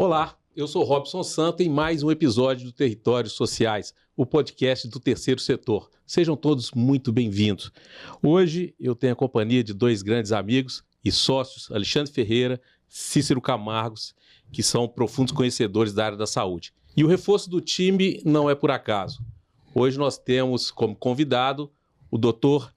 Olá, eu sou Robson Santo em mais um episódio do Territórios Sociais, o podcast do Terceiro Setor. Sejam todos muito bem-vindos. Hoje eu tenho a companhia de dois grandes amigos e sócios, Alexandre Ferreira, Cícero Camargos, que são profundos conhecedores da área da saúde. E o reforço do time não é por acaso. Hoje nós temos como convidado o Dr.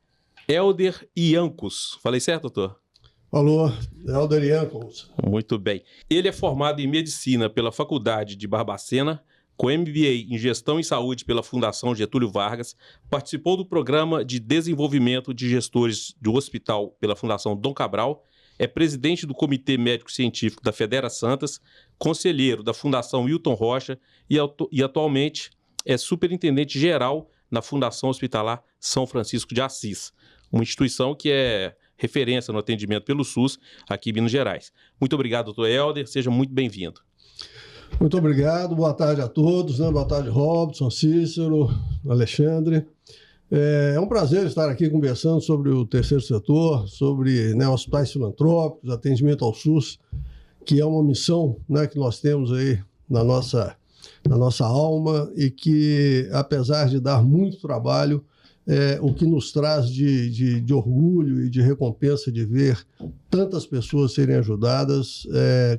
Helder Iancos. Falei certo, doutor? Falou, Helder Iancos. Muito bem. Ele é formado em Medicina pela Faculdade de Barbacena, com MBA em Gestão em Saúde pela Fundação Getúlio Vargas, participou do Programa de Desenvolvimento de Gestores do Hospital pela Fundação Dom Cabral, é presidente do Comitê Médico-Científico da Federa Santas, conselheiro da Fundação Hilton Rocha e atualmente é superintendente-geral na Fundação Hospitalar São Francisco de Assis, uma instituição que é referência no atendimento pelo SUS aqui em Minas Gerais. Muito obrigado, doutor Helder, seja muito bem-vindo. Muito obrigado, boa tarde a todos, boa tarde, Robson, Cícero, Alexandre. É um prazer estar aqui conversando sobre o terceiro setor, sobre hospitais filantrópicos, atendimento ao SUS, que é uma missão que nós temos aí na nossa alma e que, apesar de dar muito trabalho, o que nos traz de orgulho e de recompensa de ver tantas pessoas serem ajudadas,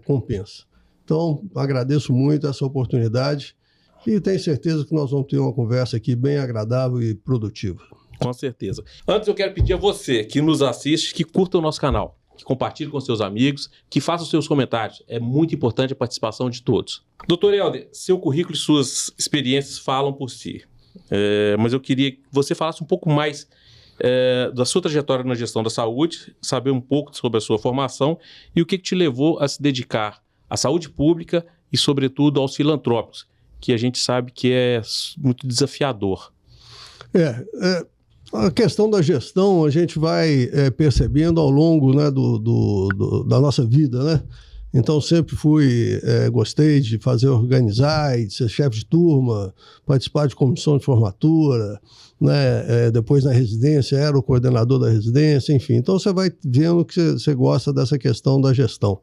compensa. Então, agradeço muito essa oportunidade e tenho certeza que nós vamos ter uma conversa aqui bem agradável e produtiva. Com certeza. Antes eu quero pedir a você que nos assiste, que curta o nosso canal, que compartilhe com seus amigos, que faça os seus comentários. É muito importante a participação de todos. Doutor Helder, seu currículo e suas experiências falam por si. Mas eu queria que você falasse um pouco mais da sua trajetória na gestão da saúde, saber um pouco sobre a sua formação e o que te levou a se dedicar à saúde pública e, sobretudo, aos filantrópicos, que a gente sabe que é muito desafiador. A questão da gestão a gente vai percebendo ao longo da nossa vida, Então, sempre gostei de organizar, e de ser chefe de turma, participar de comissão de formatura, depois na residência, era o coordenador da residência, enfim. Então, você vai vendo que você gosta dessa questão da gestão.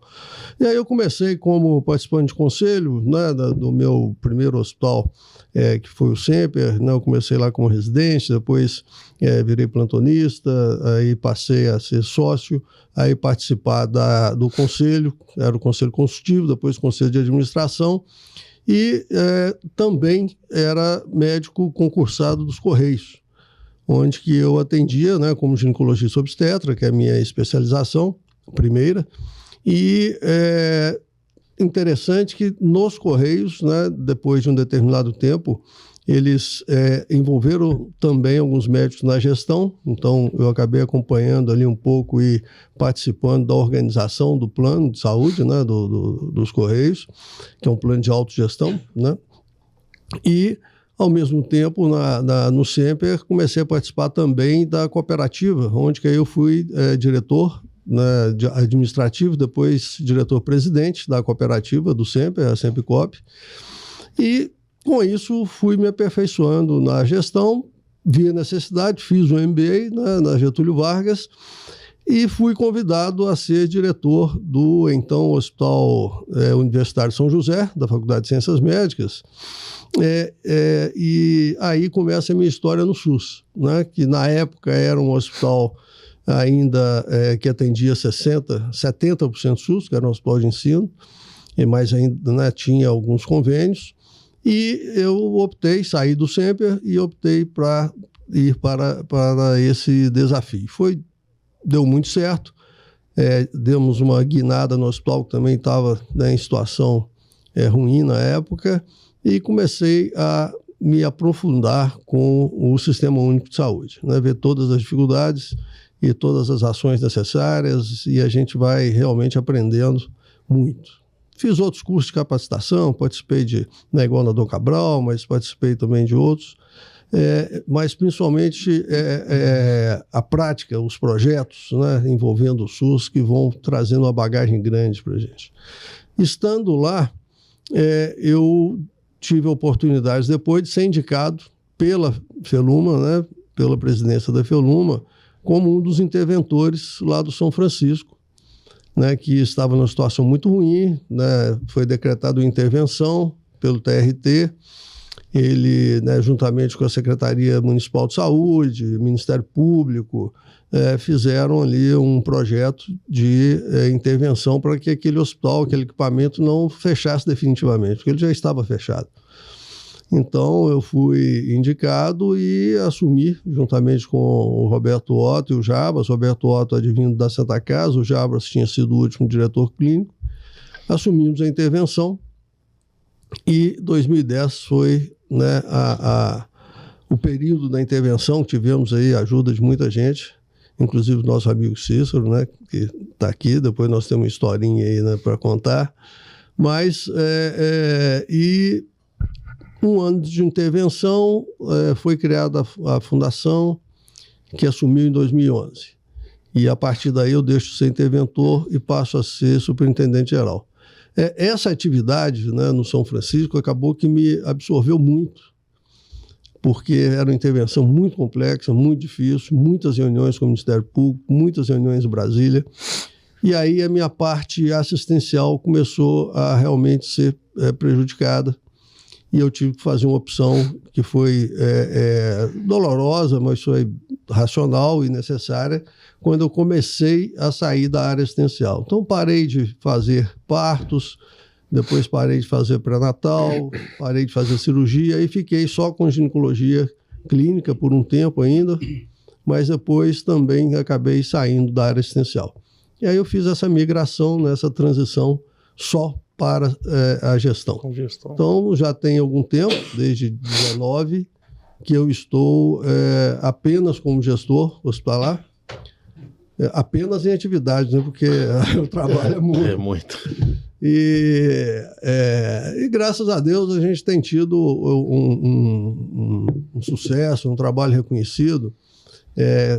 E aí eu comecei como participante de conselho, do meu primeiro hospital, que foi o Semper, Eu comecei lá como residente, depois virei plantonista, aí passei a ser sócio, aí participar do conselho, era o conselho consultivo, depois o conselho de administração, e também era médico concursado dos Correios, onde que eu atendia como ginecologista obstetra, que é a minha especialização, primeira, e interessante que nos Correios, depois de um determinado tempo, eles envolveram também alguns médicos na gestão, então eu acabei acompanhando ali um pouco e participando da organização do plano de saúde dos Correios, que é um plano de autogestão, E, ao mesmo tempo, no Semper, comecei a participar também da cooperativa, onde que eu fui diretor administrativo, depois diretor-presidente da cooperativa do Semper, a Sempercoop, e com isso fui me aperfeiçoando na gestão, vi a necessidade, fiz um MBA na Getúlio Vargas e fui convidado a ser diretor do então Hospital Universitário São José, da Faculdade de Ciências Médicas, e aí começa a minha história no SUS, que na época era um hospital ainda que atendia 70% SUS, que era um hospital de ensino, mas ainda tinha alguns convênios, e eu saí do Semper e optei para ir para esse desafio. Deu muito certo, demos uma guinada no hospital, que também estava em situação ruim na época, e comecei a me aprofundar com o Sistema Único de Saúde, ver todas as dificuldades e todas as ações necessárias, e a gente vai realmente aprendendo muito. Fiz outros cursos de capacitação, participei igual na Dom Cabral, mas participei também de outros, mas principalmente a prática, os projetos envolvendo o SUS, que vão trazendo uma bagagem grande para a gente. Estando lá, eu tive a oportunidade depois de ser indicado pela Feluma, pela presidência da Feluma, como um dos interventores lá do São Francisco, né, que estava numa situação muito ruim, né, foi decretada uma intervenção pelo TRT, ele, né, juntamente com a Secretaria Municipal de Saúde, Ministério Público, fizeram ali um projeto de intervenção para que aquele hospital, aquele equipamento não fechasse definitivamente, porque ele já estava fechado. Então, eu fui indicado e assumi, juntamente com o Roberto Otto e o Jabas. Roberto Otto advindo da Santa Casa, o Jabas tinha sido o último diretor clínico. Assumimos a intervenção e 2010 foi, né, o período da intervenção. Tivemos aí a ajuda de muita gente, inclusive o nosso amigo Cícero, né, que está aqui. Depois nós temos uma historinha aí, né, para contar. Mas, e um ano de intervenção, foi criada a fundação, que assumiu em 2011. E a partir daí eu deixo de ser interventor e passo a ser superintendente geral. Essa atividade, né, no São Francisco acabou que me absorveu muito, porque era uma intervenção muito complexa, muito difícil, muitas reuniões com o Ministério Público, muitas reuniões em Brasília. E aí a minha parte assistencial começou a realmente ser prejudicada. E eu tive que fazer uma opção que foi dolorosa, mas foi racional e necessária, quando eu comecei a sair da área assistencial. Então, parei de fazer partos, depois parei de fazer pré-natal, parei de fazer cirurgia e fiquei só com ginecologia clínica por um tempo ainda, mas depois também acabei saindo da área assistencial. E aí eu fiz essa migração, essa transição só para a gestão. Então, já tem algum tempo, desde 2019, que eu estou apenas como gestor hospitalar, apenas em atividades, né, porque o trabalho é muito. É muito. E graças a Deus a gente tem tido um sucesso, um trabalho reconhecido.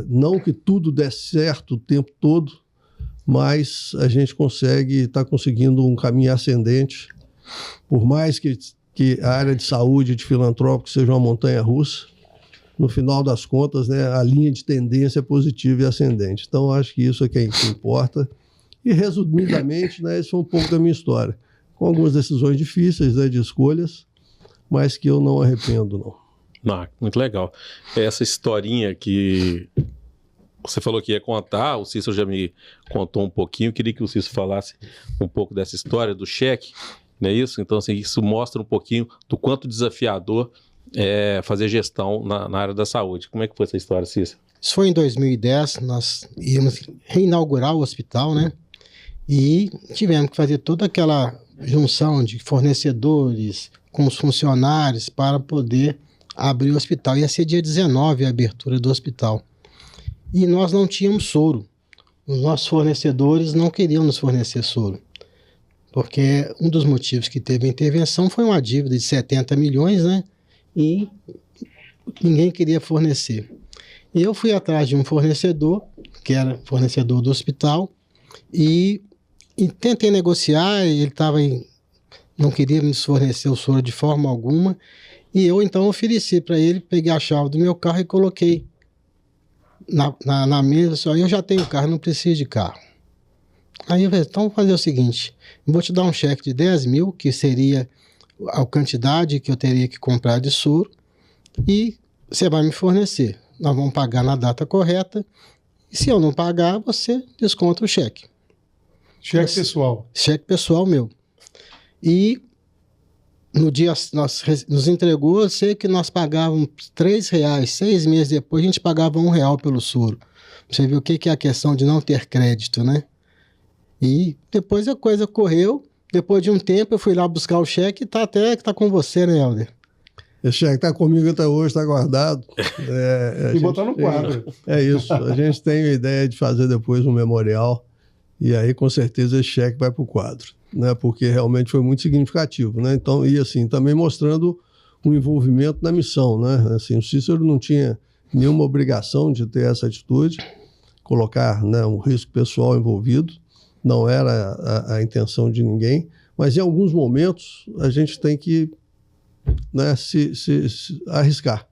Não que tudo dê certo o tempo todo, mas a gente está conseguindo um caminho ascendente. Por mais que a área de saúde e de filantrópico seja uma montanha-russa, no final das contas, né, a linha de tendência é positiva e ascendente. Então, acho que isso é que importa. E, resumidamente, né, esse foi um pouco da minha história, com algumas decisões difíceis, né, de escolhas, mas que eu não arrependo, não. Muito legal. Essa historinha que você falou que ia contar, o Cícero já me contou um pouquinho, eu queria que o Cícero falasse um pouco dessa história do cheque, não é isso? Então, assim, isso mostra um pouquinho do quanto desafiador é fazer gestão na área da saúde. Como é que foi essa história, Cícero? Isso foi em 2010, nós íamos reinaugurar o hospital, né? E tivemos que fazer toda aquela junção de fornecedores com os funcionários para poder abrir o hospital. Ia ser dia 19 a abertura do hospital. E nós não tínhamos soro. Os nossos fornecedores não queriam nos fornecer soro. Porque um dos motivos que teve a intervenção foi uma dívida de 70 milhões, né? E ninguém queria fornecer. E eu fui atrás de um fornecedor, que era fornecedor do hospital, e tentei negociar, e ele não queria me fornecer o soro de forma alguma, e eu então ofereci para ele, peguei a chave do meu carro e coloquei na mesa, só eu já tenho carro, não preciso de carro. Aí eu falei, então vamos fazer o seguinte, eu vou te dar um cheque de 10 mil, que seria a quantidade que eu teria que comprar de soro, e você vai me fornecer. Nós vamos pagar na data correta, e se eu não pagar, você desconta o cheque. Cheque pessoal? Cheque pessoal meu. E no dia nos entregou, eu sei que nós pagávamos R$3, 6 meses depois a gente pagava R$1 pelo soro. Você vê o que é a questão de não ter crédito, né? E depois a coisa correu, depois de um tempo eu fui lá buscar o cheque e tá com você, né, Helder? Esse cheque está comigo até hoje, está guardado. E botar no quadro. É isso, a gente tem a ideia de fazer depois um memorial e aí com certeza esse cheque vai para o quadro, né? Porque realmente foi muito significativo, né? Então, e assim, também mostrando um envolvimento na missão, né? Assim, o Cícero não tinha nenhuma obrigação de ter essa atitude, colocar, né, um risco pessoal envolvido, não era a intenção de ninguém, mas em alguns momentos a gente tem que, né, se arriscar,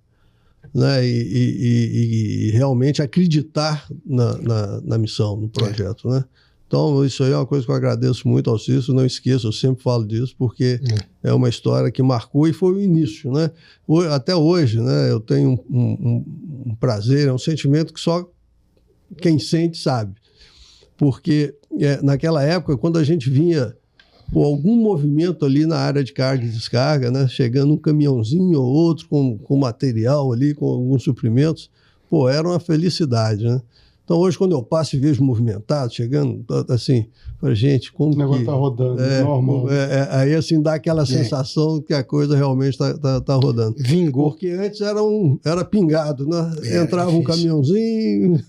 né, e realmente acreditar na missão, no projeto, né? Então, isso aí é uma coisa que eu agradeço muito ao Cícero, não esqueço, eu sempre falo disso, porque é uma história que marcou e foi o início, né? Até hoje, né, eu tenho um prazer, é um sentimento que só quem sente sabe. Porque naquela época, quando a gente vinha por algum movimento ali na área de carga e descarga, né, chegando um caminhãozinho ou outro com material ali, com alguns suprimentos, era uma felicidade, né? Então, hoje, quando eu passo e vejo movimentado, chegando, assim, gente, como o negócio está rodando, normal. Aí, assim, dá aquela sensação que a coisa realmente está rodando. Vingou. Porque antes era pingado, né? Entrava um caminhãozinho,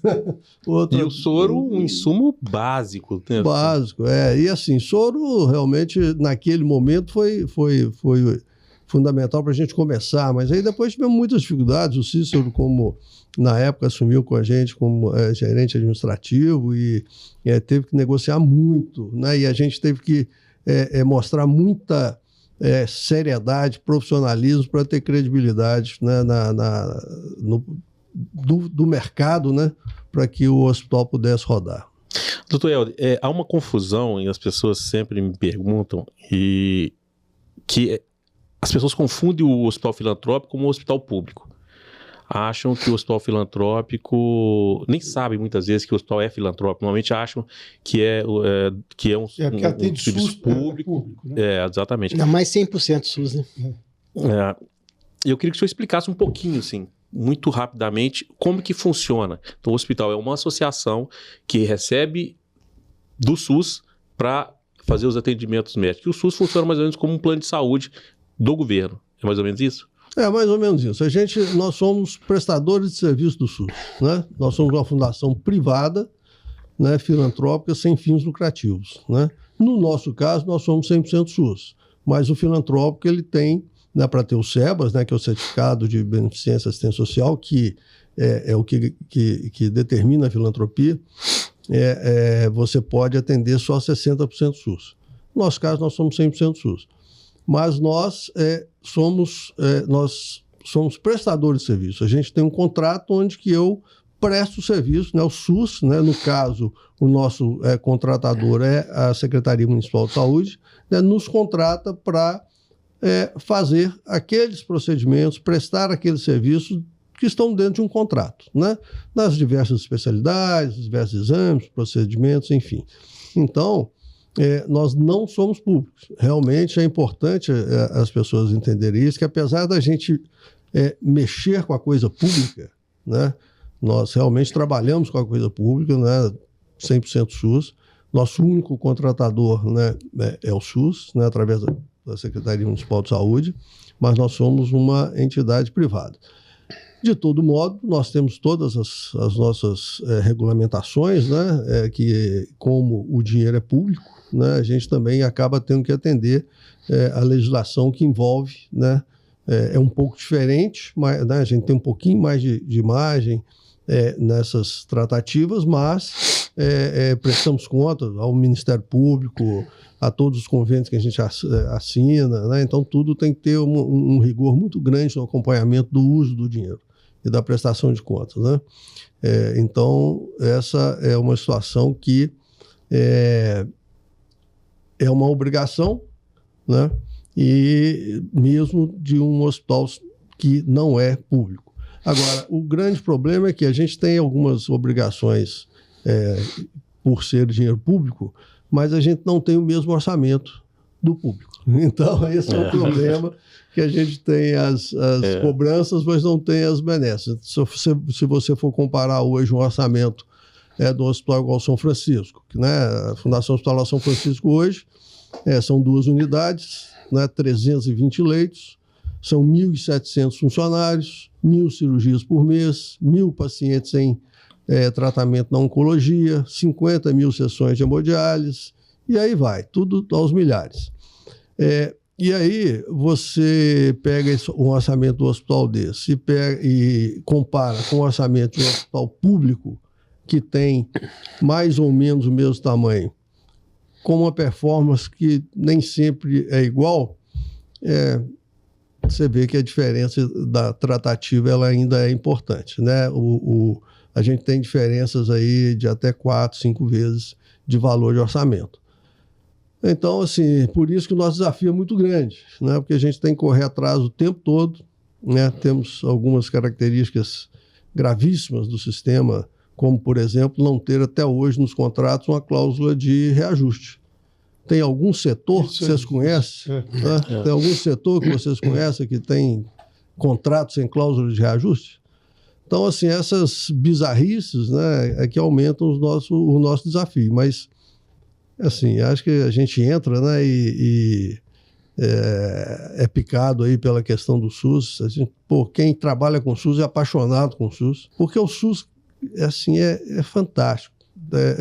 outro... E o soro, um insumo básico. Né? Básico, E, assim, soro, realmente, naquele momento, foi fundamental para a gente começar. Mas aí, depois, tivemos muitas dificuldades. O Cícero, como... na época, assumiu com a gente como gerente administrativo e teve que negociar muito, né? E a gente teve que mostrar muita seriedade, profissionalismo para ter credibilidade, né, do mercado, né, para que o hospital pudesse rodar. Doutor Helder, há uma confusão e as pessoas sempre me perguntam que as pessoas confundem o hospital filantrópico com o hospital público. Acham que o hospital filantrópico... Nem sabem muitas vezes que o hospital é filantrópico. Normalmente acham que é um serviço público. Né? Exatamente. Ainda mais 100% SUS, né? Eu queria que o senhor explicasse um pouquinho, assim, muito rapidamente, como que funciona. Então, o hospital é uma associação que recebe do SUS para fazer os atendimentos médicos. E o SUS funciona mais ou menos como um plano de saúde do governo. É mais ou menos isso? É mais ou menos isso. Nós somos prestadores de serviço do SUS, né? Nós somos uma fundação privada, né, filantrópica, sem fins lucrativos, né? No nosso caso, nós somos 100% SUS, mas o filantrópico ele tem, né, para ter o SEBAS, né, que é o Certificado de Beneficência e Assistência Social, que é o que determina a filantropia, você pode atender só 60% SUS. No nosso caso, nós somos 100% SUS. Mas nós somos prestadores de serviço. A gente tem um contrato onde que eu presto o serviço, né, o SUS, né, no caso, o nosso contratador é a Secretaria Municipal de Saúde, né, nos contrata para fazer aqueles procedimentos, prestar aqueles serviços que estão dentro de um contrato, né, nas diversas especialidades, diversos exames, procedimentos, enfim. Então, nós não somos públicos. Realmente é importante as pessoas entenderem isso, que apesar da gente mexer com a coisa pública, né, nós realmente trabalhamos com a coisa pública, né, 100% SUS. Nosso único contratador, né, é o SUS, né, através da Secretaria Municipal de Saúde, mas nós somos uma entidade privada. De todo modo, nós temos todas as nossas regulamentações, né, que como o dinheiro é público, né, a gente também acaba tendo que atender a legislação que envolve, né, é um pouco diferente, mas, né, a gente tem um pouquinho mais de margem nessas tratativas, mas prestamos conta ao Ministério Público, a todos os convênios que a gente assina, né, então tudo tem que ter um rigor muito grande no acompanhamento do uso do dinheiro e da prestação de contas, né? Então, essa é uma situação que é uma obrigação, né? E mesmo de um hospital que não é público. Agora, o grande problema é que a gente tem algumas obrigações por ser dinheiro público, mas a gente não tem o mesmo orçamento do público. Então, esse é o problema, que a gente tem as cobranças, mas não tem as benesses. Se você for comparar hoje um orçamento do Hospital igual São Francisco, né? A Fundação Hospitalar São Francisco hoje são 2 unidades, né? 320 leitos, são 1.700 funcionários, 1.000 cirurgias por mês, 1.000 pacientes em tratamento na oncologia, 50 mil sessões de hemodiálise, e aí vai, tudo aos milhares. E aí você pega um orçamento do hospital desse e compara com o orçamento de um hospital público que tem mais ou menos o mesmo tamanho, com uma performance que nem sempre é igual, você vê que a diferença da tratativa ela ainda é importante, né? A gente tem diferenças aí de até 4, 5 vezes de valor de orçamento. Então, assim, por isso que o nosso desafio é muito grande, né? Porque a gente tem que correr atrás o tempo todo, né? Temos algumas características gravíssimas do sistema, como, por exemplo, não ter até hoje nos contratos uma cláusula de reajuste. Tem algum setor que vocês conhecem? Né? Tem algum setor que vocês conhecem que tem contratos sem cláusula de reajuste? Então, assim, essas bizarrices, né, é que aumentam o nosso desafio. Mas, assim, acho que a gente entra, né, é picado aí pela questão do SUS. Quem trabalha com o SUS é apaixonado com o SUS, porque o SUS assim, é fantástico.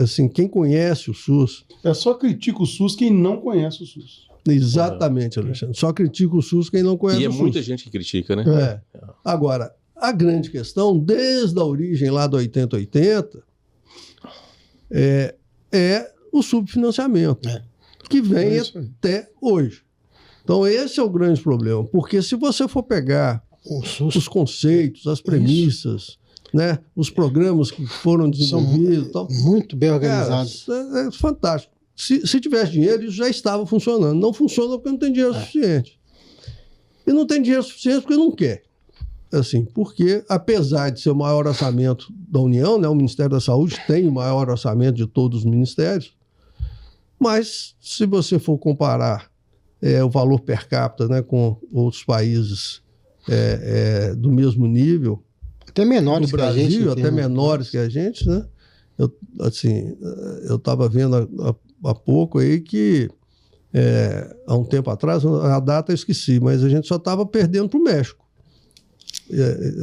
Assim, quem conhece o SUS... Só critica o SUS quem não conhece o SUS. Exatamente, Alexandre. Só critica o SUS quem não conhece o SUS. E é muita gente que critica, né? Agora, a grande questão, desde a origem lá do 80-80, é o subfinanciamento, que vem até hoje. Então, esse é o grande problema. Porque se você for pegar os conceitos, as premissas... Né? Os programas que foram desenvolvidos. Muito bem organizados. É fantástico. Se tivesse dinheiro, isso já estava funcionando. Não funciona porque não tem dinheiro suficiente. E não tem dinheiro suficiente porque não quer. Assim, porque, apesar de ser o maior orçamento da União, né, o Ministério da Saúde tem o maior orçamento de todos os ministérios, mas se você for comparar o valor per capita, né, com outros países do mesmo nível, até menores no Brasil, que a gente, até menores que a gente, né? Eu estava vendo há pouco aí que há um tempo atrás, a data eu esqueci, mas a gente só estava perdendo para o México,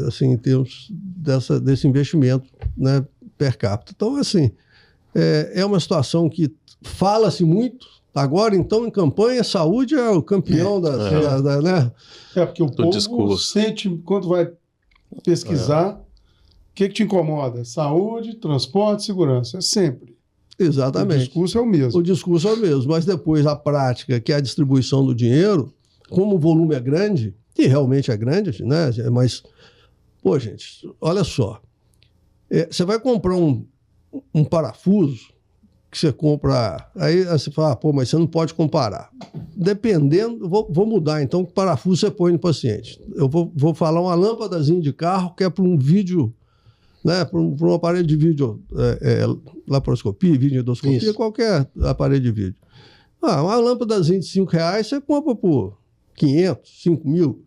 assim, em termos desse investimento, né, per capita. Então, assim, é uma situação que fala-se muito. Agora, então, em campanha, saúde é o campeão né? Porque o povo sente, quando vai pesquisar, o que te incomoda? Saúde, transporte, segurança. É sempre. Exatamente. O discurso é o mesmo. O discurso é o mesmo, mas depois a prática, que é a distribuição do dinheiro, como o volume é grande, e realmente é grande, né? Mas, pô, gente, olha só. Você vai comprar um parafuso, que você compra... Aí você fala, mas você não pode comparar. Dependendo... Vou mudar, então, que parafuso você põe no paciente. Eu vou falar uma lâmpadazinha de carro, que é para um vídeo, né, para um aparelho de vídeo, laparoscopia, videoendoscopia, qualquer aparelho de vídeo. Uma lâmpadazinha de R$5, você compra por 500, 5 mil.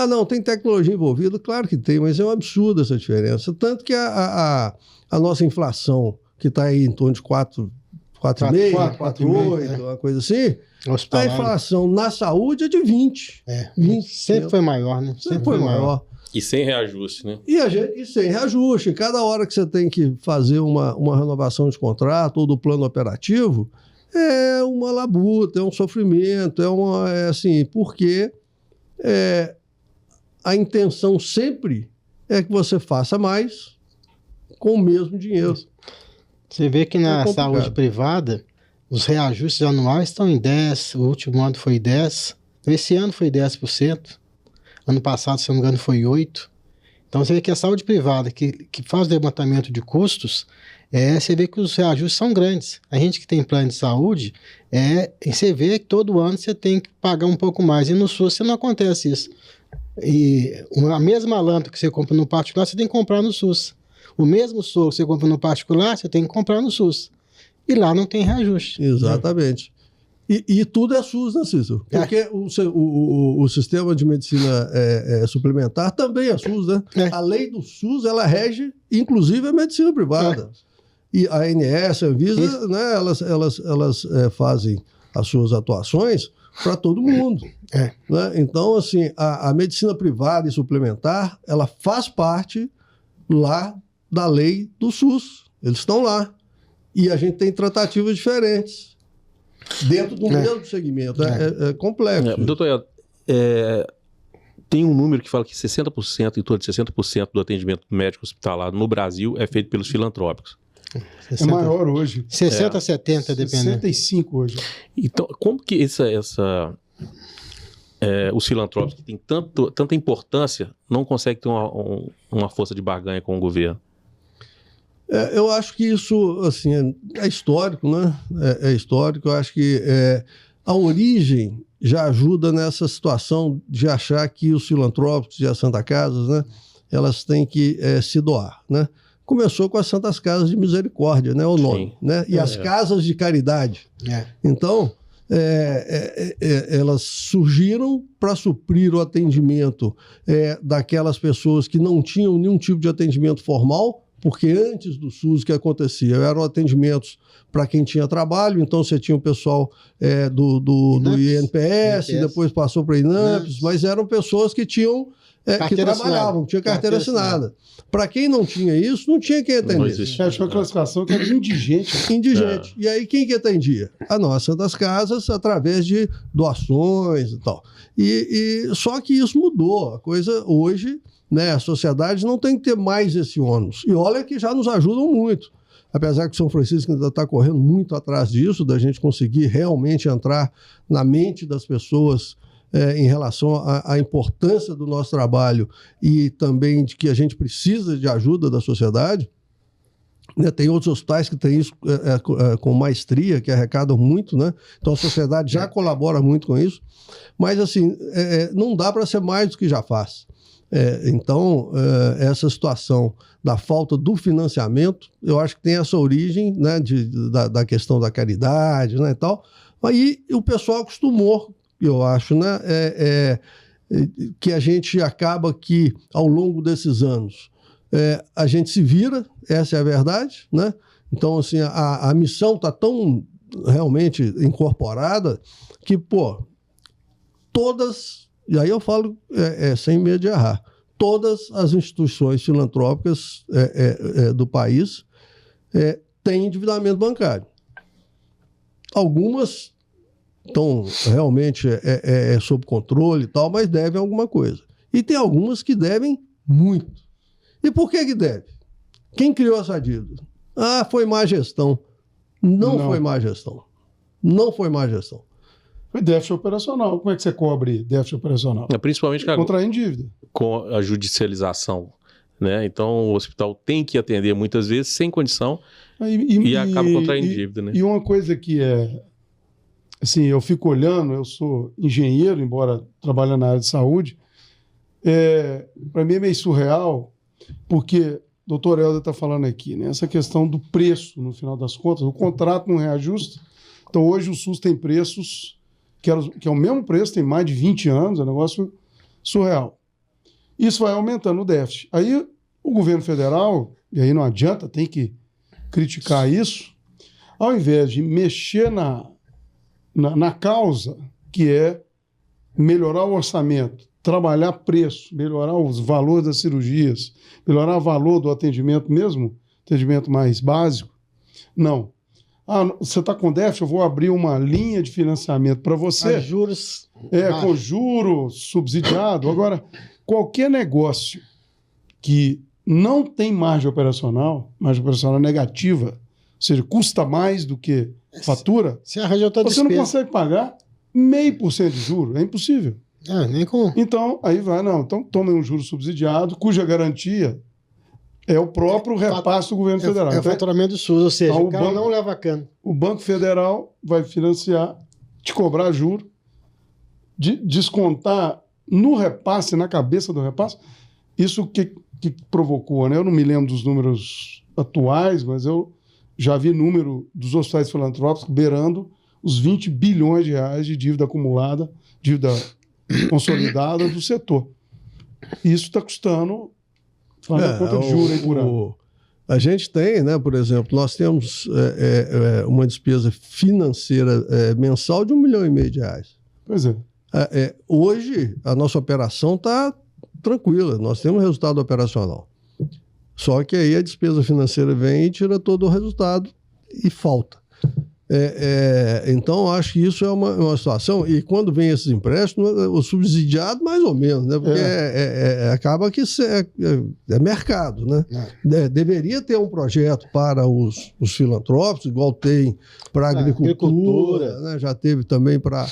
Não, tem tecnologia envolvida? Claro que tem, mas é um absurdo essa diferença. Tanto que a nossa inflação, que está aí em torno de 4,5, 4,8, uma coisa assim, a inflação na saúde é de 20. 20 sempre foi maior, né? Sempre foi maior. E sem reajuste, né? E sem reajuste. Cada hora que você tem que fazer uma renovação de contrato ou do plano operativo, é uma labuta, é um sofrimento, assim, porque a intenção sempre é que você faça mais com o mesmo dinheiro. Você vê que na saúde privada, os reajustes anuais estão em 10%, o último ano foi 10%, esse ano foi 10%, ano passado, se não me engano, foi 8%. Então você vê que a saúde privada, que faz o levantamento de custos, você vê que os reajustes são grandes. A gente que tem plano de saúde, você vê que todo ano você tem que pagar um pouco mais, e no SUS não acontece isso. E a mesma lâmpada que você compra no particular, você tem que comprar no SUS. O mesmo soro que você compra no particular, você tem que comprar no SUS. E lá não tem reajuste. Exatamente. E tudo é SUS, né, Cícero? Porque o sistema de medicina suplementar também é SUS, né? A lei do SUS, ela rege, inclusive, a medicina privada. E a ANS, a Anvisa, né, elas fazem as suas atuações para todo mundo. Né? Então, assim, a medicina privada e suplementar, ela faz parte lá da lei do SUS. Eles estão lá. E a gente tem tratativas diferentes dentro do mesmo segmento. É complexo. Doutor, tem um número que fala que 60%, em torno de 60% do atendimento médico hospitalar no Brasil é feito pelos filantrópicos. 60, é maior hoje. 60 a 70, dependendo. 65 hoje. Então, como que os filantrópicos que têm tanta importância não conseguem ter uma força de barganha com o governo? Eu acho que isso assim, é histórico, né? É histórico. Eu acho que a origem já ajuda nessa situação de achar que os filantrópicos e as Santas Casas, né, elas têm que se doar, né? Começou com as Santas Casas de Misericórdia, né, o nome, né? E as Casas de Caridade. Então, elas surgiram para suprir o atendimento daquelas pessoas que não tinham nenhum tipo de atendimento formal, porque antes do SUS o que acontecia? Eram atendimentos para quem tinha trabalho, então você tinha o pessoal do INPS, depois passou para INAMPS, mas eram pessoas que tinham que trabalhavam, tinha carteira assinada. Para quem não tinha isso, não tinha quem atendesse. Tinha uma classificação que era indigente. Indigente. E aí quem que atendia? A nossa das casas, através de doações e tal. Só que isso mudou. A coisa hoje, né, a sociedade não tem que ter mais esse ônus. E olha que já nos ajudam muito. Apesar que São Francisco ainda está correndo muito atrás disso, da gente conseguir realmente entrar na mente das pessoas em relação à importância do nosso trabalho e também de que a gente precisa de ajuda da sociedade. Né, tem outros hospitais que têm isso com maestria, que arrecadam muito, né? Então a sociedade já colabora muito com isso. Mas, assim, não dá para ser mais do que já faz. Então, essa situação da falta do financiamento, eu acho que tem essa origem, né, da questão da caridade, né, e tal. Aí o pessoal acostumou, eu acho, né, que a gente acaba que, ao longo desses anos, a gente se vira, essa é a verdade, né? Então, assim, a missão está tão realmente incorporada que, todas, e aí eu falo sem medo de errar, todas as instituições filantrópicas do país têm endividamento bancário. Algumas estão realmente sob controle e tal, mas devem alguma coisa. E tem algumas que devem muito. E por que deve? Quem criou essa dívida? Foi má gestão. Não foi má gestão. Não foi má gestão. Foi déficit operacional. Como é que você cobre déficit operacional? Principalmente contraindo dívida. Com a judicialização, né? Então o hospital tem que atender muitas vezes sem condição e acaba contraindo dívida, né? E uma coisa que assim, eu fico olhando, eu sou engenheiro, embora trabalhe na área de saúde, para mim é meio surreal, porque o doutor Helder está falando aqui, né? Essa questão do preço, no final das contas, o contrato não reajusta. Então hoje o SUS tem preços que é o mesmo preço, tem mais de 20 anos, é um negócio surreal. Isso vai aumentando o déficit. Aí o governo federal, e aí não adianta, tem que criticar isso, ao invés de mexer na causa, que é melhorar o orçamento, trabalhar preço, melhorar os valores das cirurgias, melhorar o valor do atendimento mesmo, atendimento mais básico, não. Você está com déficit, eu vou abrir uma linha de financiamento para você. A juros. Com juro subsidiado. Agora, qualquer negócio que não tem margem operacional negativa, ou seja, custa mais do que fatura, você arranja outra você despesa. não consegue pagar 0,5% de juro. É impossível. Nem com... Então, aí vai, então tome um juro subsidiado, cuja garantia é o próprio repasse do governo federal. É o faturamento do SUS, ou seja, o cara banco, não leva cano. O Banco Federal vai financiar, te cobrar juro, descontar no repasse, na cabeça do repasse. Isso que provocou, né? Eu não me lembro dos números atuais, mas eu já vi número dos hospitais filantrópicos beirando os 20 bilhões de reais de dívida acumulada, dívida consolidada do setor. Isso está custando... Faz conta de juros aí por ano. A gente tem, né, por exemplo, nós temos uma despesa financeira mensal de R$1,5 milhão. Pois é. Hoje, a nossa operação está tranquila, nós temos resultado operacional. Só que aí a despesa financeira vem e tira todo o resultado e falta. Então, acho que isso é uma situação, e quando vem esses empréstimos, o subsidiado mais ou menos, né? Porque acaba que é mercado, né? Deveria ter um projeto para os filantrópicos, igual tem para a agricultura, né? Já teve também para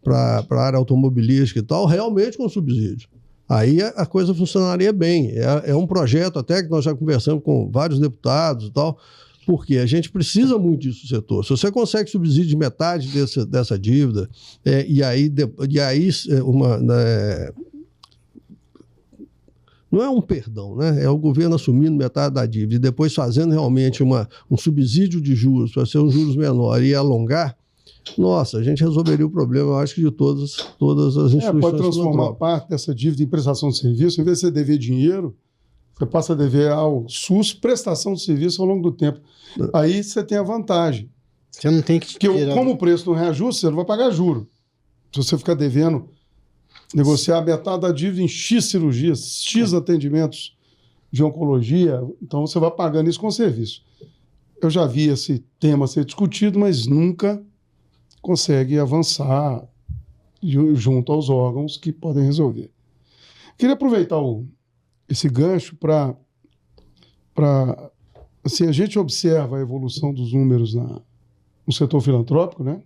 a área automobilística e tal, realmente com subsídio. Aí a coisa funcionaria bem. É um projeto até que nós já conversamos com vários deputados e tal, porque a gente precisa muito disso no setor. Se você consegue subsídio de metade dessa dívida, e aí não é um perdão, né? É o governo assumindo metade da dívida e depois fazendo realmente um subsídio de juros para ser um juros menor e alongar. Nossa, a gente resolveria o problema, eu acho que de todas as instituições. Pode transformar parte dessa dívida em prestação de serviço. Em vez de você dever dinheiro, você passa a dever ao SUS prestação de serviço ao longo do tempo. Aí você tem a vantagem. Você não tem que Porque como o preço não reajusta, você não vai pagar juro. Se você ficar devendo, negociar metade da dívida em X cirurgias, X atendimentos de oncologia, então você vai pagando isso com serviço. Eu já vi esse tema ser discutido, mas nunca consegue avançar junto aos órgãos que podem resolver. Queria aproveitar esse gancho para assim, a gente observa a evolução dos números no setor filantrópico, né?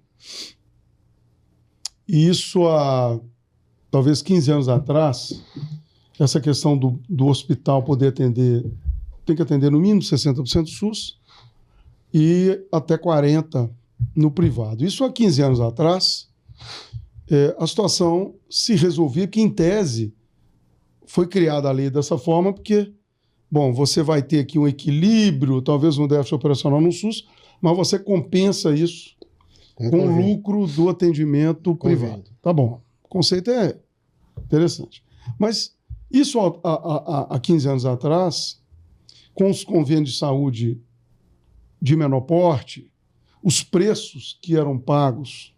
E isso há talvez 15 anos atrás, essa questão do hospital poder atender, tem que atender no mínimo 60% do SUS e até 40% no privado. Isso há 15 anos atrás, a situação se resolvia, que em tese foi criada a lei dessa forma, porque, bom, você vai ter aqui um equilíbrio, talvez um déficit operacional no SUS, mas você compensa isso com o lucro do atendimento privado. Tá bom, o conceito é interessante. Mas isso há 15 anos atrás, com os convênios de saúde de menor porte, os preços que eram pagos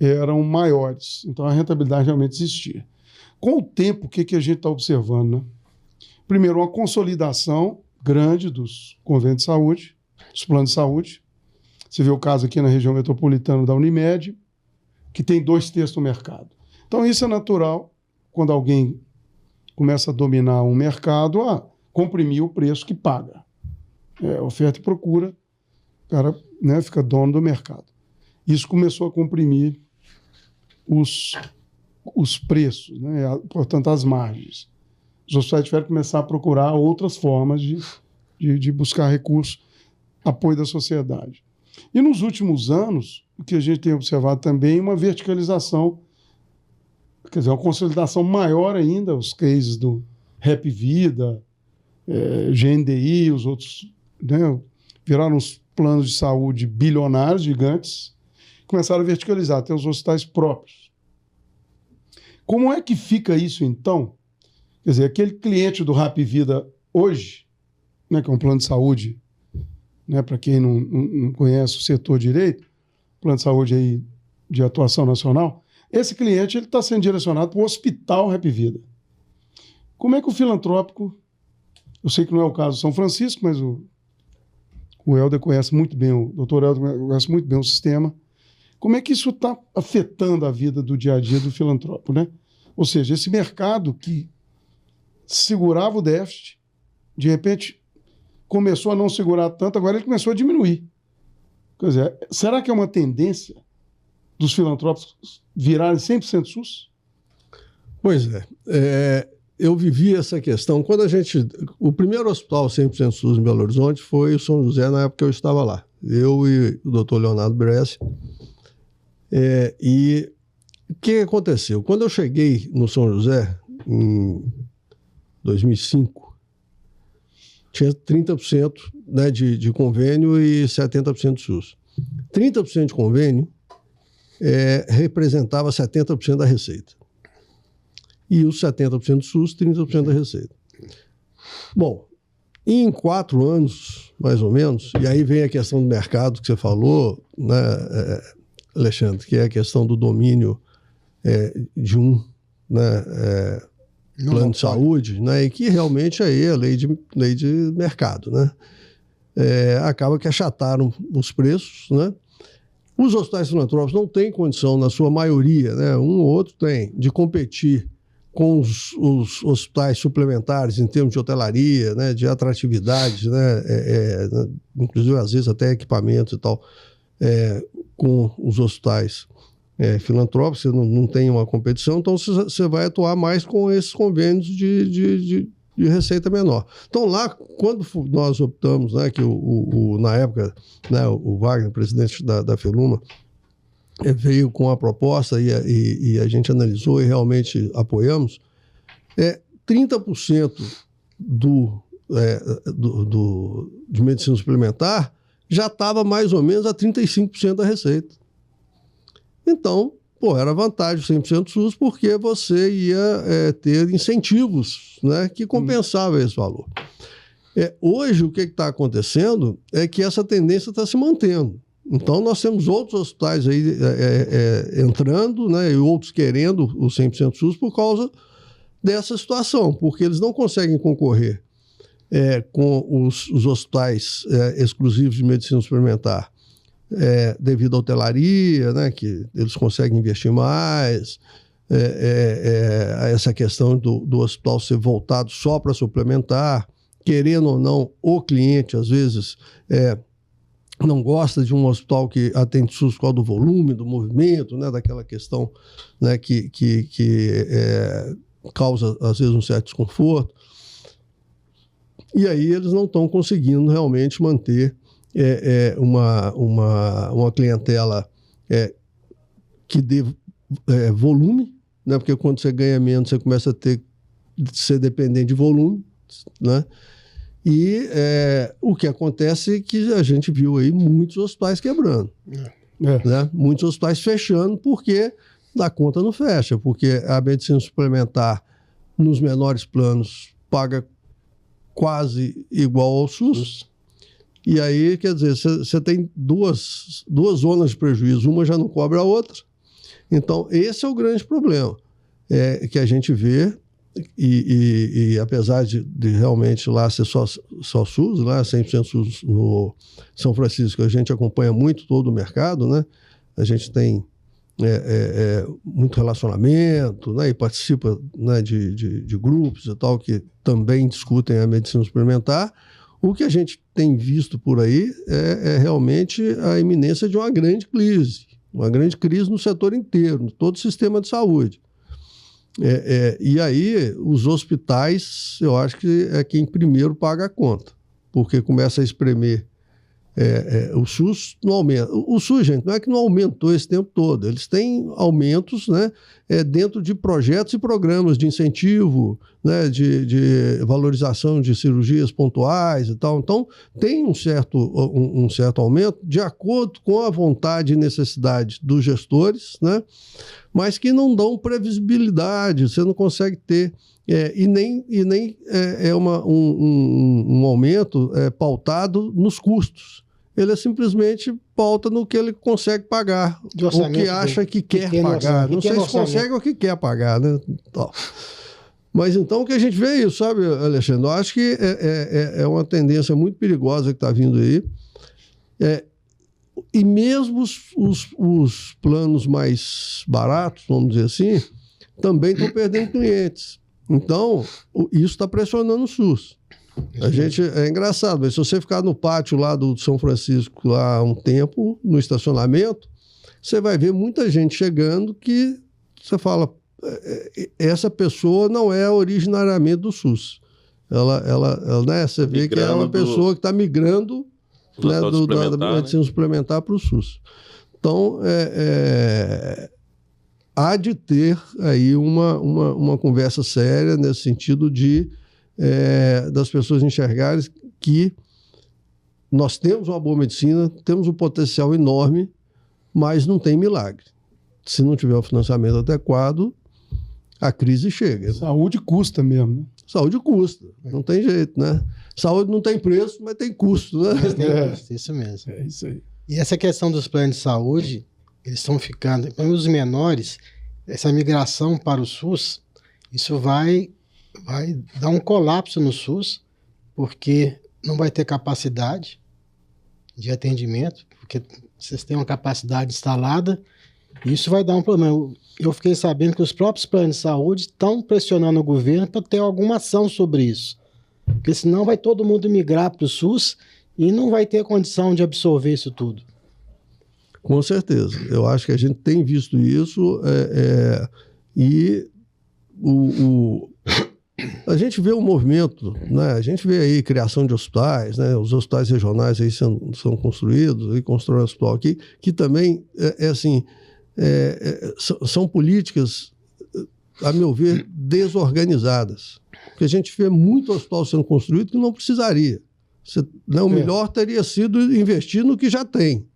eram maiores. Então, a rentabilidade realmente existia. Com o tempo, o que a gente está observando? Né? Primeiro, uma consolidação grande dos convênios de saúde, dos planos de saúde. Você vê o caso aqui na região metropolitana da Unimed, que tem 2/3 do mercado. Então, isso é natural quando alguém começa a dominar um mercado, a comprimir o preço que paga. Oferta e procura, o cara, né, fica dono do mercado. Isso começou a comprimir os preços, né, portanto, as margens. Os hospitais tiveram que começar a procurar outras formas de buscar recursos, apoio da sociedade. E nos últimos anos, o que a gente tem observado também é uma verticalização, quer dizer, uma consolidação maior ainda, os cases do Rap Vida, GNDI, os outros, né, viraram uns planos de saúde bilionários, gigantes, começaram a verticalizar, ter os hospitais próprios. Como é que fica isso, então? Quer dizer, aquele cliente do Rap Vida hoje, né, que é um plano de saúde, né, para quem não conhece o setor direito, plano de saúde aí de atuação nacional, esse cliente está sendo direcionado para o Hospital Rap Vida. Como é que o filantrópico, eu sei que não é o caso de São Francisco, mas o Helder conhece muito bem, o doutor Helder conhece muito bem o sistema, como é que isso está afetando a vida do dia a dia do filantrópico, né? Ou seja, esse mercado que segurava o déficit, de repente começou a não segurar tanto, agora ele começou a diminuir. Quer dizer, será que é uma tendência dos filantrópicos virarem 100% SUS? Pois é. Eu vivi essa questão. O primeiro hospital 100% SUS em Belo Horizonte foi o São José, na época que eu estava lá. Eu e o doutor Leonardo Bressi. E o que aconteceu? Quando eu cheguei no São José, em 2005, tinha 30%, né, de convênio e 70% de SUS. 30% de convênio representava 70% da receita. E os 70% do SUS, 30% da receita. Bom, em 4 anos, mais ou menos, e aí vem a questão do mercado que você falou, né, Alexandre, que é a questão do domínio de um, né, plano de saúde, né, e que realmente aí é a lei de mercado, né? Acaba que achataram os preços, né? Os hospitais filantrópicos não têm condição, na sua maioria, né, um ou outro tem, de competir com os hospitais suplementares em termos de hotelaria, né, de atratividade, né, inclusive às vezes até equipamentos e tal, com os hospitais filantrópicos, você não tem uma competição, então você vai atuar mais com esses convênios de receita menor. Então lá, quando nós optamos, né, que na época, né, o Wagner, presidente da Feluma, veio com a proposta e a gente analisou e realmente apoiamos, 30% de medicina suplementar já estava mais ou menos a 35% da receita. Então, era vantagem 100% SUS, porque você ia ter incentivos, né, que compensavam esse valor. Hoje, o que está acontecendo é que essa tendência está se mantendo. Então, nós temos outros hospitais aí entrando, né, e outros querendo o 100% SUS por causa dessa situação, porque eles não conseguem concorrer com os hospitais exclusivos de medicina suplementar, devido à hotelaria, né, que eles conseguem investir mais, essa questão do hospital ser voltado só para suplementar, querendo ou não, o cliente, às vezes, não gosta de um hospital que atende SUS por causa do volume, do movimento, né, daquela questão, né, que causa, às vezes, um certo desconforto. E aí eles não estão conseguindo realmente manter uma clientela que dê volume, né, porque quando você ganha menos, você começa a ser dependente de volume, né? E o que acontece é que a gente viu aí muitos hospitais quebrando, né? Muitos hospitais fechando porque a conta não fecha, porque a medicina suplementar nos menores planos paga quase igual ao SUS. E aí, quer dizer, você tem duas zonas de prejuízo, uma já não cobre a outra. Então, esse é o grande problema que a gente vê. E apesar de realmente lá ser só SUS, lá 100% SUS no São Francisco, a gente acompanha muito todo o mercado, né? A gente tem muito relacionamento, né? E participa, né, de grupos e tal que também discutem a medicina suplementar. O que a gente tem visto por aí é realmente a iminência de uma grande crise no setor inteiro, no todo o sistema de saúde. E aí, os hospitais, eu acho que é quem primeiro paga a conta, porque começa a espremer. O SUS não aumenta. O SUS, gente, não é que não aumentou esse tempo todo. Eles têm aumentos, né, dentro de projetos e programas de incentivo, né, de valorização de cirurgias pontuais e tal. Então, tem um certo aumento de acordo com a vontade e necessidade dos gestores, né, mas que não dão previsibilidade. Você não consegue ter... e nem um aumento pautado nos custos. Ele simplesmente pauta no que ele consegue pagar, o que acha que quer pagar. Não sei se consegue ou que quer pagar, né? Mas então o que a gente vê é isso, sabe, Alexandre? Eu acho que é uma tendência muito perigosa que está vindo aí. E mesmo os planos mais baratos, vamos dizer assim, também estão perdendo clientes. Então, isso está pressionando o SUS. É engraçado, mas se você ficar no pátio lá do São Francisco lá há um tempo, no estacionamento, você vai ver muita gente chegando que você fala, essa pessoa não é originariamente do SUS. Ela né, você vê que é uma pessoa que está migrando, né, da medicina suplementar para o SUS. Então, há de ter aí uma conversa séria nesse sentido das pessoas enxergarem que nós temos uma boa medicina, temos um potencial enorme, mas não tem milagre. Se não tiver o financiamento adequado, a crise chega. Saúde custa mesmo, né? Saúde custa, não tem jeito, né? Saúde não tem preço, mas tem custo, né? Mas tem custo, isso mesmo. É isso aí. E essa questão dos planos de saúde, eles estão ficando, os menores, essa migração para o SUS, isso vai dar um colapso no SUS, porque não vai ter capacidade de atendimento, porque vocês têm uma capacidade instalada, e isso vai dar um problema. Eu fiquei sabendo que os próprios planos de saúde estão pressionando o governo para ter alguma ação sobre isso, porque senão vai todo mundo migrar para o SUS e não vai ter condição de absorver isso tudo. Com certeza. Eu acho que a gente tem visto isso e a gente vê um movimento, né? A gente vê aí criação de hospitais, né? Os hospitais regionais aí são construídos, aí constrói um hospital aqui, que também são políticas, a meu ver, desorganizadas. Porque a gente vê muito hospital sendo construído que não precisaria. O melhor teria sido investir no que já tem.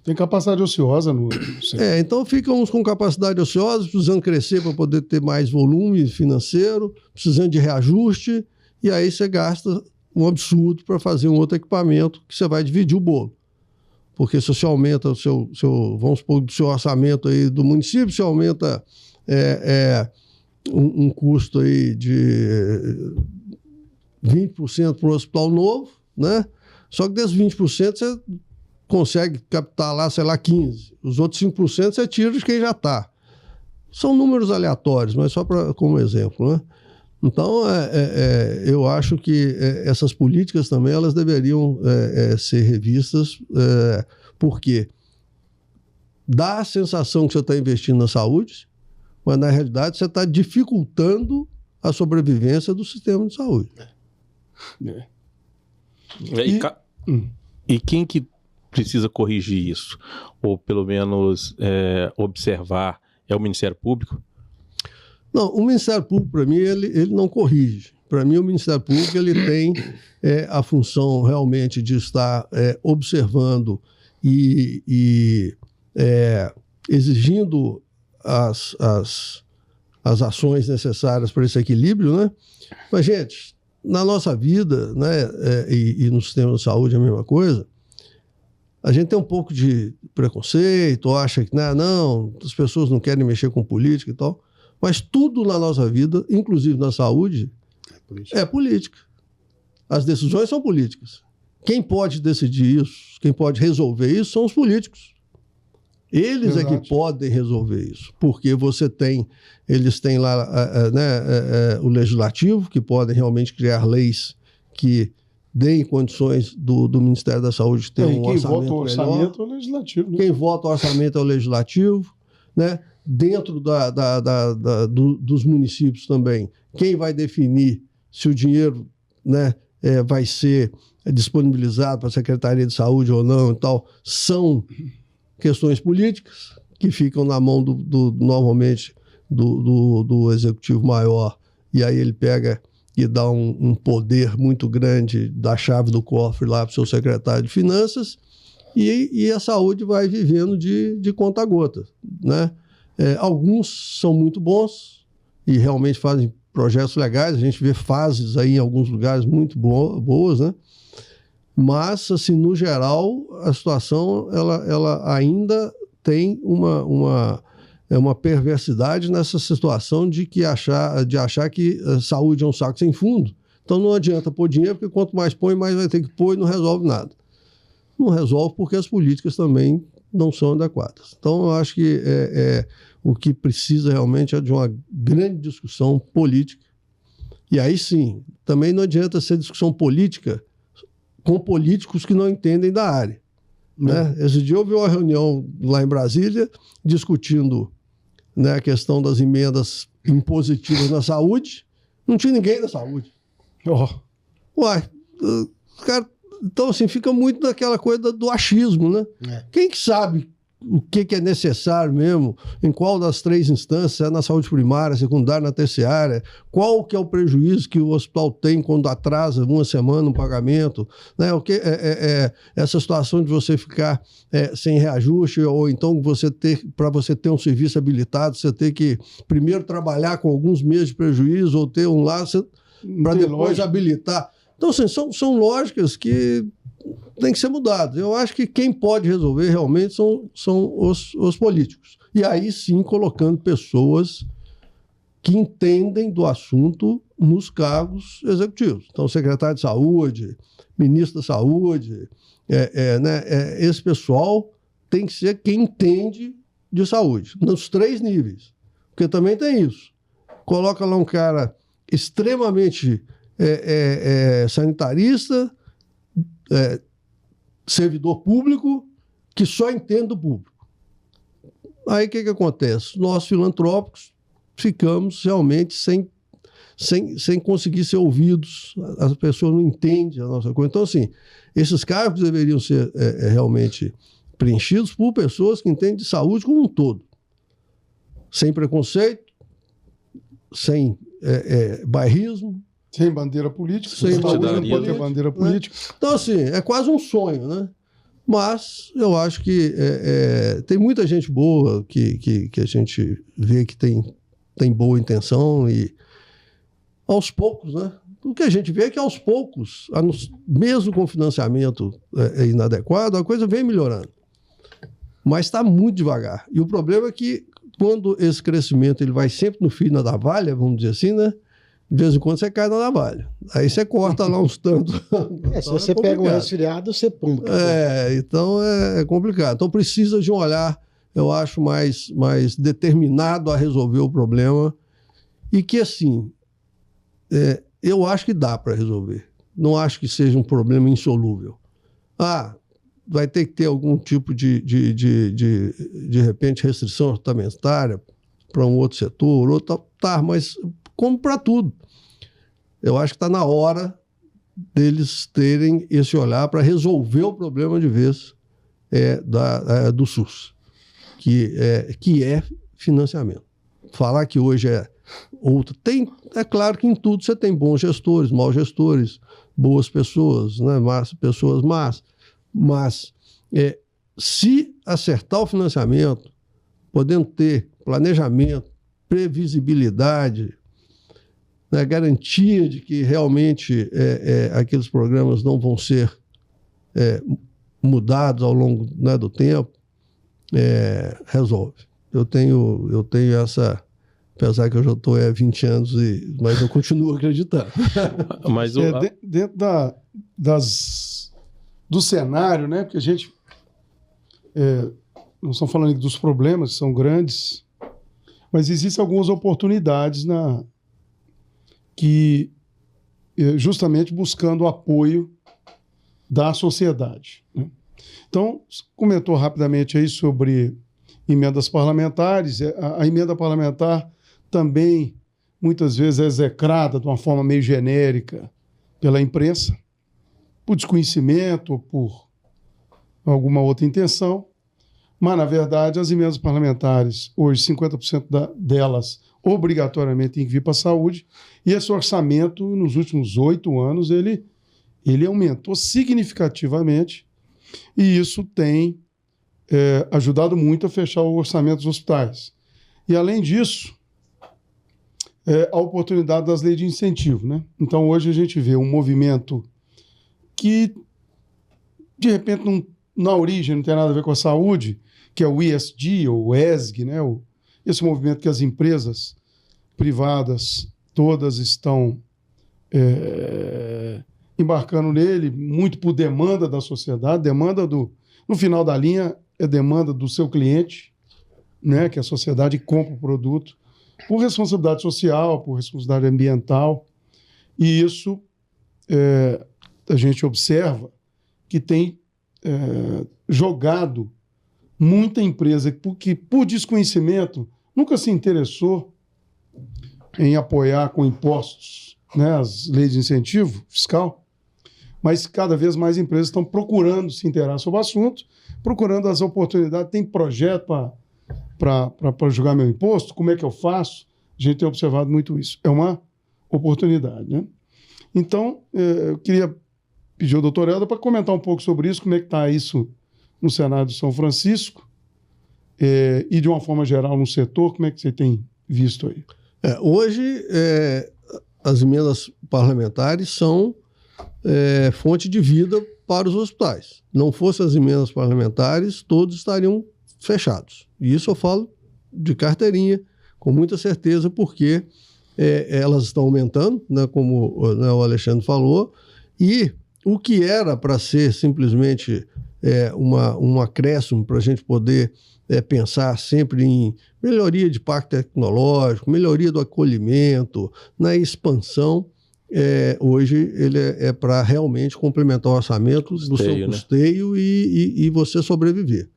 Tem capacidade ociosa no então ficam uns com capacidade ociosa, precisando crescer para poder ter mais volume financeiro, precisando de reajuste, e aí você gasta um absurdo para fazer um outro equipamento que você vai dividir o bolo. Porque se você aumenta vamos supor, do seu orçamento aí do município, você aumenta um custo aí de 20% para um hospital novo, né? Só que desses 20% você consegue captar lá, sei lá, 15%. Os outros 5% você tira de quem já está. São números aleatórios, mas só como exemplo, né? Então, eu acho que essas políticas também elas deveriam ser revistas, porque dá a sensação que você está investindo na saúde, mas na realidade você está dificultando a sobrevivência do sistema de saúde. E quem que precisa corrigir isso? Ou pelo menos observar? É o Ministério Público? Não, o Ministério Público, para mim, ele não corrige. Para mim, o Ministério Público ele tem a função realmente de estar observando e exigindo as ações necessárias para esse equilíbrio, né? Mas, gente, na nossa vida, né, e no sistema de saúde é a mesma coisa, a gente tem um pouco de preconceito, acha que não, as pessoas não querem mexer com política e tal, mas tudo na nossa vida, inclusive na saúde, é política. As decisões são políticas. Quem pode decidir isso, quem pode resolver isso são os políticos. Eles Verdade. é que podem resolver isso, porque eles têm lá o legislativo, que podem realmente criar leis que deem condições do Ministério da Saúde ter um orçamento melhor. Quem vota o orçamento é o legislativo. Né? Quem vota o orçamento é o legislativo, né? Dentro dos municípios também, quem vai definir se o dinheiro, né, vai ser disponibilizado para a Secretaria de Saúde ou não e tal, são questões políticas que ficam na mão normalmente do executivo maior, e aí ele pega e dá um poder muito grande da chave do cofre lá para o seu secretário de Finanças, e a saúde vai vivendo de conta a gota, né? Alguns são muito bons e realmente fazem projetos legais, a gente vê fases aí em alguns lugares muito boas, né? Mas, assim, no geral, a situação ela ainda tem uma perversidade nessa situação de achar que a saúde é um saco sem fundo. Então não adianta pôr dinheiro, porque quanto mais põe, mais vai ter que pôr e não resolve nada. Não resolve porque as políticas também não são adequadas. Então eu acho que o que precisa realmente é de uma grande discussão política. E aí sim, também não adianta ser discussão política com políticos que não entendem da área. Né? Esse dia houve uma reunião lá em Brasília discutindo, né, a questão das emendas impositivas na saúde. Não tinha ninguém da saúde. Cara, então assim, fica muito naquela coisa do achismo, né? Quem que sabe o que é necessário mesmo, em qual das três instâncias, na saúde primária, secundária, na terciária, qual que é o prejuízo que o hospital tem quando atrasa uma semana um pagamento, né? Essa situação de você ficar sem reajuste, ou então para você ter um serviço habilitado, você ter que primeiro trabalhar com alguns meses de prejuízo, ou ter um lá para depois habilitar. Então, assim, são lógicas que tem que ser mudadas. Eu acho que quem pode resolver realmente são os políticos. E aí sim colocando pessoas que entendem do assunto nos cargos executivos. Então, secretário de saúde, ministro da saúde, esse pessoal tem que ser quem entende de saúde, nos 3 níveis. Porque também tem isso. Coloca lá um cara extremamente sanitarista, servidor público, que só entende do público. Aí o que acontece? Nós, filantrópicos, ficamos realmente sem conseguir ser ouvidos, as pessoas não entendem a nossa coisa. Então, assim, esses cargos deveriam ser realmente preenchidos por pessoas que entendem de saúde como um todo, sem preconceito, sem bairrismo. Sem bandeira política. Sem bandeira não pode ter bandeira política. Então, assim, é quase um sonho, né? Mas eu acho que tem muita gente boa que a gente vê que tem boa intenção e aos poucos, né? O que a gente vê é que aos poucos, mesmo com financiamento inadequado, a coisa vem melhorando. Mas está muito devagar. E o problema é que quando esse crescimento ele vai sempre no fio da navalha, vamos dizer assim, né? De vez em quando você cai na navalha. Aí você corta lá uns tantos. Se você pega um resfriado, você pumba. Então é complicado. Então precisa de um olhar, eu acho, mais determinado a resolver o problema. E que, assim, eu acho que dá para resolver. Não acho que seja um problema insolúvel. Vai ter que ter algum tipo de repente, restrição orçamentária para um outro setor, mas como para tudo. Eu acho que está na hora deles terem esse olhar para resolver o problema de vez do SUS, que é financiamento. Falar que hoje é outro. É claro que em tudo você tem bons gestores, maus gestores, boas pessoas, né, pessoas más, mas se acertar o financiamento, podendo ter planejamento, previsibilidade, né, garantia de que realmente aqueles programas não vão ser mudados ao longo, né, do tempo, resolve. Eu tenho essa, apesar que eu já estou há 20 anos, mas eu continuo acreditando. Mas dentro do cenário, né, porque a gente não estamos falando aqui dos problemas, que são grandes, mas existem algumas oportunidades que justamente buscando o apoio da sociedade, né? Então, comentou rapidamente aí sobre emendas parlamentares. A emenda parlamentar também, muitas vezes, é execrada de uma forma meio genérica pela imprensa, por desconhecimento ou por alguma outra intenção. Mas, na verdade, as emendas parlamentares, hoje, 50% delas obrigatoriamente tem que vir para a saúde, e esse orçamento, nos últimos 8 anos, ele aumentou significativamente, e isso tem ajudado muito a fechar o orçamento dos hospitais. E, além disso, a oportunidade das leis de incentivo, né? Então, hoje a gente vê um movimento que, de repente, na origem não tem nada a ver com a saúde, que é o ESG, ou ESG, né? Esse movimento que as empresas privadas todas estão embarcando nele, muito por demanda da sociedade, no final da linha, é demanda do seu cliente, né? Que a sociedade compra o produto, por responsabilidade social, por responsabilidade ambiental, e isso a gente observa que tem jogado muita empresa que, por desconhecimento, nunca se interessou em apoiar com impostos, né, as leis de incentivo fiscal, mas cada vez mais empresas estão procurando se inteirar sobre o assunto, procurando as oportunidades. Tem projeto para jogar meu imposto? Como é que eu faço? A gente tem observado muito isso. É uma oportunidade, né? Então, eu queria pedir ao doutor Helder para comentar um pouco sobre isso, como é que está isso no Senado de São Francisco, e de uma forma geral no setor, como é que você tem visto aí? Hoje, as emendas parlamentares são fonte de vida para os hospitais. Não fossem as emendas parlamentares, todos estariam fechados. E isso eu falo de carteirinha, com muita certeza, porque elas estão aumentando, né, como, né, o Alexandre falou, e o que era para ser simplesmente um acréscimo para a gente poder pensar sempre em melhoria de parque tecnológico, melhoria do acolhimento, na expansão, hoje ele é para realmente complementar o orçamento do seu custeio, e você sobreviver.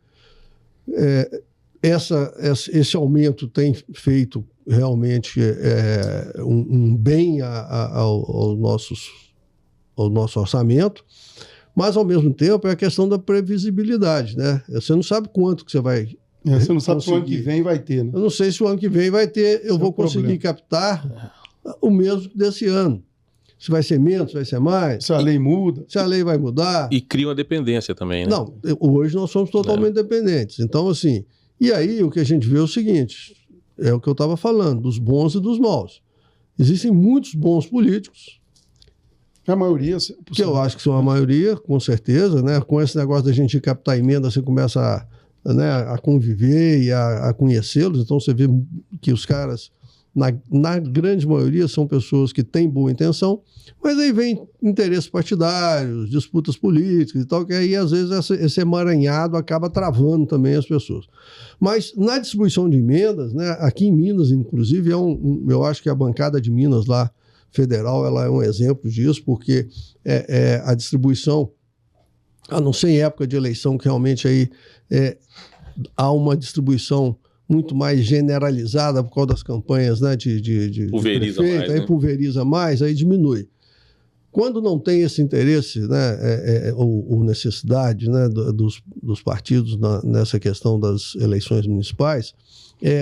Esse aumento tem feito realmente um bem ao nosso orçamento, mas ao mesmo tempo é a questão da previsibilidade, né? Você não sabe quanto que você vai você não sabe se o ano que vem vai ter, né? Eu não sei se o ano que vem vai ter, eu vou conseguir captar o mesmo desse ano. Se vai ser menos, se vai ser mais. Se a lei muda. Se a lei vai mudar. E cria uma dependência também, né? Não, hoje nós somos totalmente dependentes. Então, assim, e aí o que a gente vê é o seguinte, é o que eu estava falando, dos bons e dos maus. Existem muitos bons políticos. A maioria. Que eu acho que são a maioria, com certeza, né? Com esse negócio da gente captar emenda, você começa a conviver e a conhecê-los. Então você vê que os caras, na grande maioria, são pessoas que têm boa intenção, mas aí vem interesses partidários, disputas políticas e tal, que aí às vezes esse emaranhado acaba travando também as pessoas. Mas na distribuição de emendas, né, aqui em Minas, inclusive, eu acho que a bancada de Minas lá, federal, ela é um exemplo disso, porque a distribuição, a não ser em época de eleição, que realmente aí há uma distribuição muito mais generalizada por causa das campanhas, né, de pulveriza prefeito, mais, aí né? pulveriza mais, aí diminui. Quando não tem esse interesse, né, ou necessidade, né, dos partidos nessa questão das eleições municipais,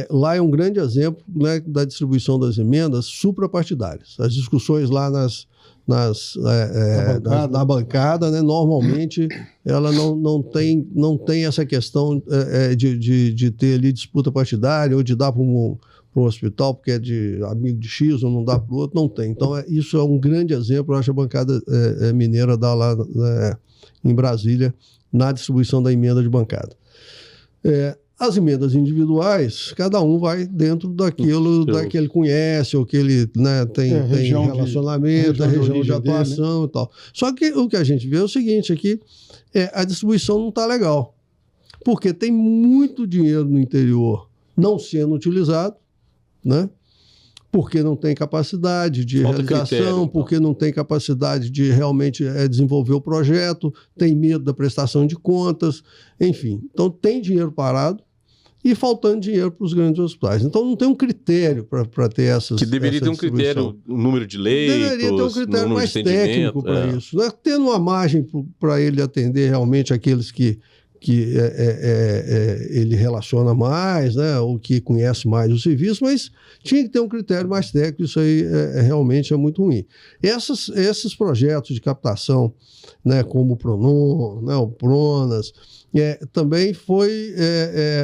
lá é um grande exemplo, né, da distribuição das emendas suprapartidárias. As discussões lá na bancada, né, normalmente ela não tem essa questão de ter ali disputa partidária ou de dar para um hospital porque é de amigo de X ou não dá para o outro, não tem. Então isso é um grande exemplo, eu acho, a bancada mineira dá lá em Brasília na distribuição da emenda de bancada. As emendas individuais, cada um vai dentro daquilo que ele conhece, ou que ele, né, tem relacionamento, região de atuação, né, e tal. Só que o que a gente vê é o seguinte aqui, a distribuição não está legal, porque tem muito dinheiro no interior não sendo utilizado, né? Porque não tem capacidade de realização, porque não tem capacidade de realmente desenvolver o projeto, tem medo da prestação de contas, enfim. Então tem dinheiro parado e faltando dinheiro para os grandes hospitais. Então não tem um critério para ter essas. Que deveria ter um critério, o número de leitos, deveria ter um critério mais técnico para isso, né? Tendo uma margem para ele atender realmente aqueles que ele relaciona mais, né, ou que conhece mais o serviço, mas tinha que ter um critério mais técnico, isso aí realmente é muito ruim. Esses projetos de captação, né, como o Pronon, né, o Pronas, também foi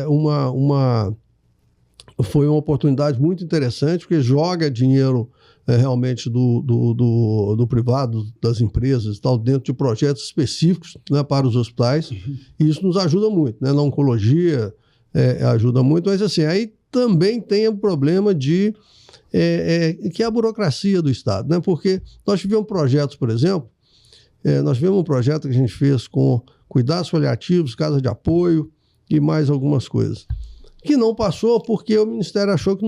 uma oportunidade muito interessante, porque joga dinheiro realmente do privado, das empresas e tal, dentro de projetos específicos, né, para os hospitais, e isso nos ajuda muito, né, na oncologia ajuda muito, mas assim, aí também tem o problema que é a burocracia do Estado, né, porque nós tivemos projetos, por exemplo, nós tivemos um projeto que a gente fez com cuidados paliativos, casa de apoio e mais algumas coisas, que não passou porque o Ministério achou que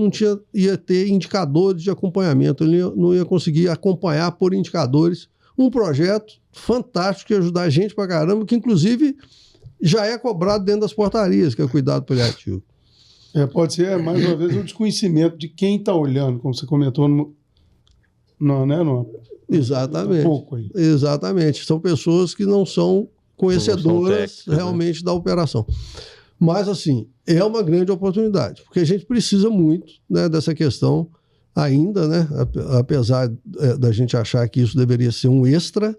ia ter indicadores de acompanhamento, ele não ia conseguir acompanhar por indicadores um projeto fantástico que ia ajudar a gente pra caramba, que inclusive já é cobrado dentro das portarias, que é o cuidado paliativo. Pode ser, mais uma vez, o desconhecimento de quem está olhando, como você comentou Exatamente. Um pouco aí. Exatamente. São pessoas que não são conhecedoras realmente da operação. Mas, assim, é uma grande oportunidade, porque a gente precisa muito, né, dessa questão ainda, né, apesar da gente achar que isso deveria ser um extra,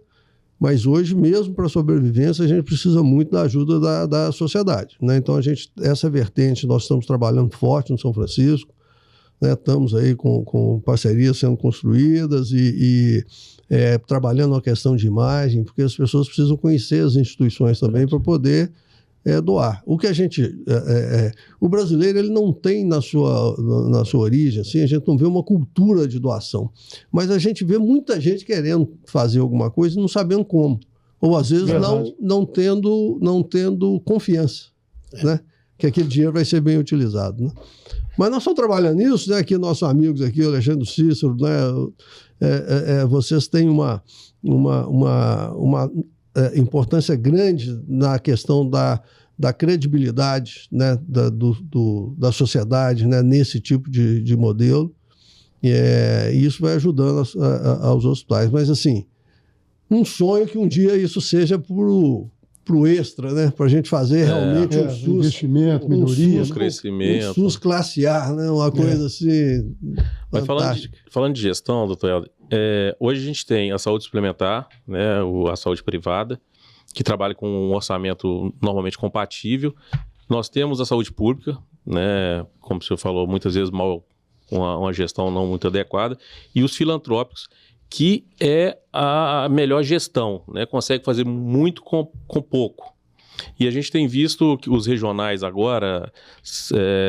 mas hoje, mesmo para a sobrevivência, a gente precisa muito da ajuda da sociedade, né? Então, essa vertente, nós estamos trabalhando forte no São Francisco, né, estamos aí com parcerias sendo construídas e trabalhando na questão de imagem, porque as pessoas precisam conhecer as instituições também para poder doar. O que a gente... o brasileiro, ele não tem na sua origem, assim, a gente não vê uma cultura de doação, mas a gente vê muita gente querendo fazer alguma coisa e não sabendo como, ou às vezes não tendo confiança, né? que aquele dinheiro vai ser bem utilizado, né? Mas nós estamos trabalhando nisso, né? Aqui nossos amigos aqui, o Alexandre Cícero, né? Vocês têm uma importância grande na questão da credibilidade, né? da sociedade, né? Nesse tipo de modelo. E isso vai ajudando aos hospitais. Mas, assim, um sonho que um dia isso seja pro extra, né? Para a gente fazer realmente um SUS, investimento, melhoria, SUS, crescimento. Um SUS classe A, né? Uma coisa assim Mas falando de gestão, doutor Helder, hoje a gente tem a saúde suplementar, né? A saúde privada, que trabalha com um orçamento normalmente compatível. Nós temos a saúde pública, né? Como o senhor falou, muitas vezes uma gestão não muito adequada, e os filantrópicos, que é a melhor gestão, né? Consegue fazer muito com pouco. E a gente tem visto que os regionais agora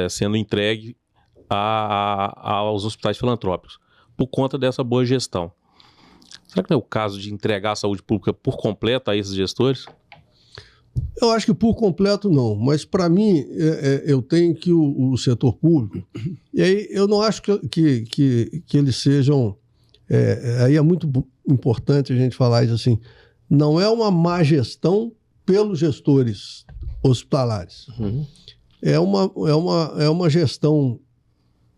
sendo entregue aos hospitais filantrópicos, por conta dessa boa gestão. Será que não é o caso de entregar a saúde pública por completo a esses gestores? Eu acho que por completo não, mas para mim eu tenho que o setor público, e aí eu não acho que eles sejam... aí é muito importante a gente falar isso assim, não é uma má gestão pelos gestores hospitalares. Uhum. É uma gestão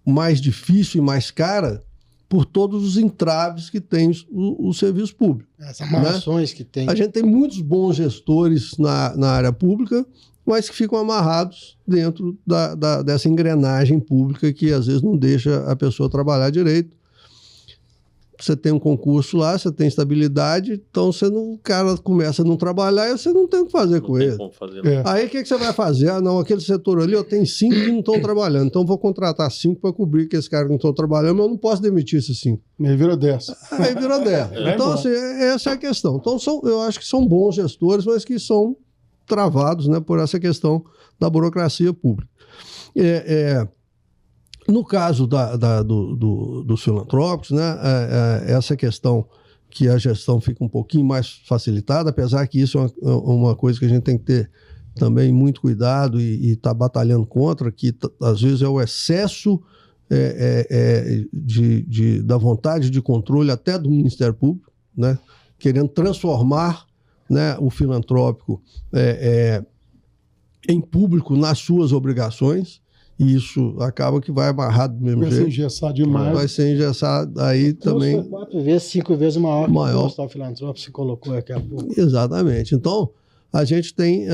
mais difícil e mais cara por todos os entraves que tem o serviço público. As amarrações, né? Que tem. A gente tem muitos bons gestores na área pública, mas que ficam amarrados dentro dessa engrenagem pública que às vezes não deixa a pessoa trabalhar direito. Você tem um concurso lá, você tem estabilidade, então o cara começa a não trabalhar e você não tem o que fazer com ele. Aí o que você vai fazer? Ah, não, aquele setor ali, eu tenho 5 que não estão trabalhando, então eu vou contratar 5 para cobrir que esses caras não estão trabalhando, mas eu não posso demitir esses 5. Aí vira 10. Aí vira 10. Então, assim, essa é a questão. Então, eu acho que são bons gestores, mas que são travados, né, por essa questão da burocracia pública. No caso dos filantrópicos, né, essa questão que a gestão fica um pouquinho mais facilitada, apesar que isso é uma coisa que a gente tem que ter também muito cuidado e tá batalhando contra, que às vezes é o excesso da vontade de controle até do Ministério Público, né, querendo transformar, né, o filantrópico em público nas suas obrigações. E isso acaba que vai amarrado do mesmo jeito. Vai ser engessado demais. Vai ser engessado aí também. 4 vezes, 5 vezes maior que o hospital filantrópico se colocou daqui a pouco. Exatamente. Então, a gente tem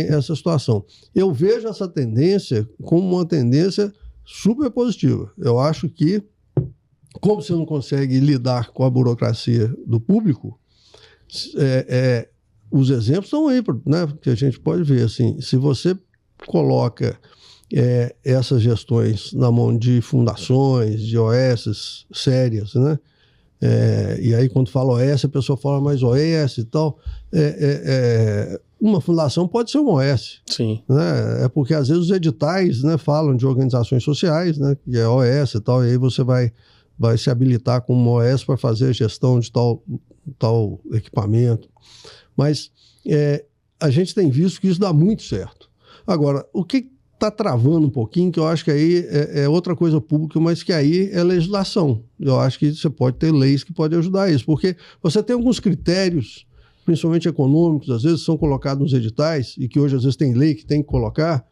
essa situação. Eu vejo essa tendência como uma tendência super positiva. Eu acho que, como você não consegue lidar com a burocracia do público, os exemplos estão aí, né, que a gente pode ver. Assim, se você coloca essas gestões na mão de fundações, de OS sérias, né? E aí quando fala OS, a pessoa fala mais OS e tal. Uma fundação pode ser uma OS. Sim. Né? É porque às vezes os editais, né, falam de organizações sociais, né, que é OS e tal, e aí você vai se habilitar como uma OS para fazer a gestão de tal equipamento. Mas a gente tem visto que isso dá muito certo. Agora, o que está travando um pouquinho, que eu acho que aí é outra coisa pública, mas que aí é legislação. Eu acho que você pode ter leis que podem ajudar isso, porque você tem alguns critérios, principalmente econômicos, às vezes são colocados nos editais, e que hoje às vezes tem lei que tem que colocar,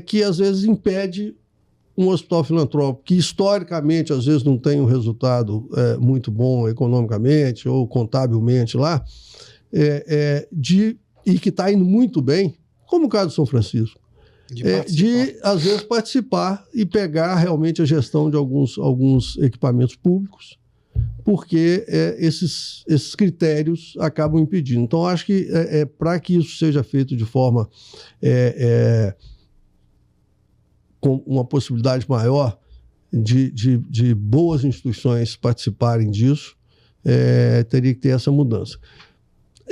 que às vezes impede um hospital filantrópico, que historicamente às vezes não tem um resultado muito bom economicamente ou contabilmente lá, e que está indo muito bem, como o caso de São Francisco, de às vezes participar e pegar realmente a gestão de alguns equipamentos públicos, porque esses critérios acabam impedindo. Então, acho que para que isso seja feito de forma com uma possibilidade maior de boas instituições participarem disso, teria que ter essa mudança.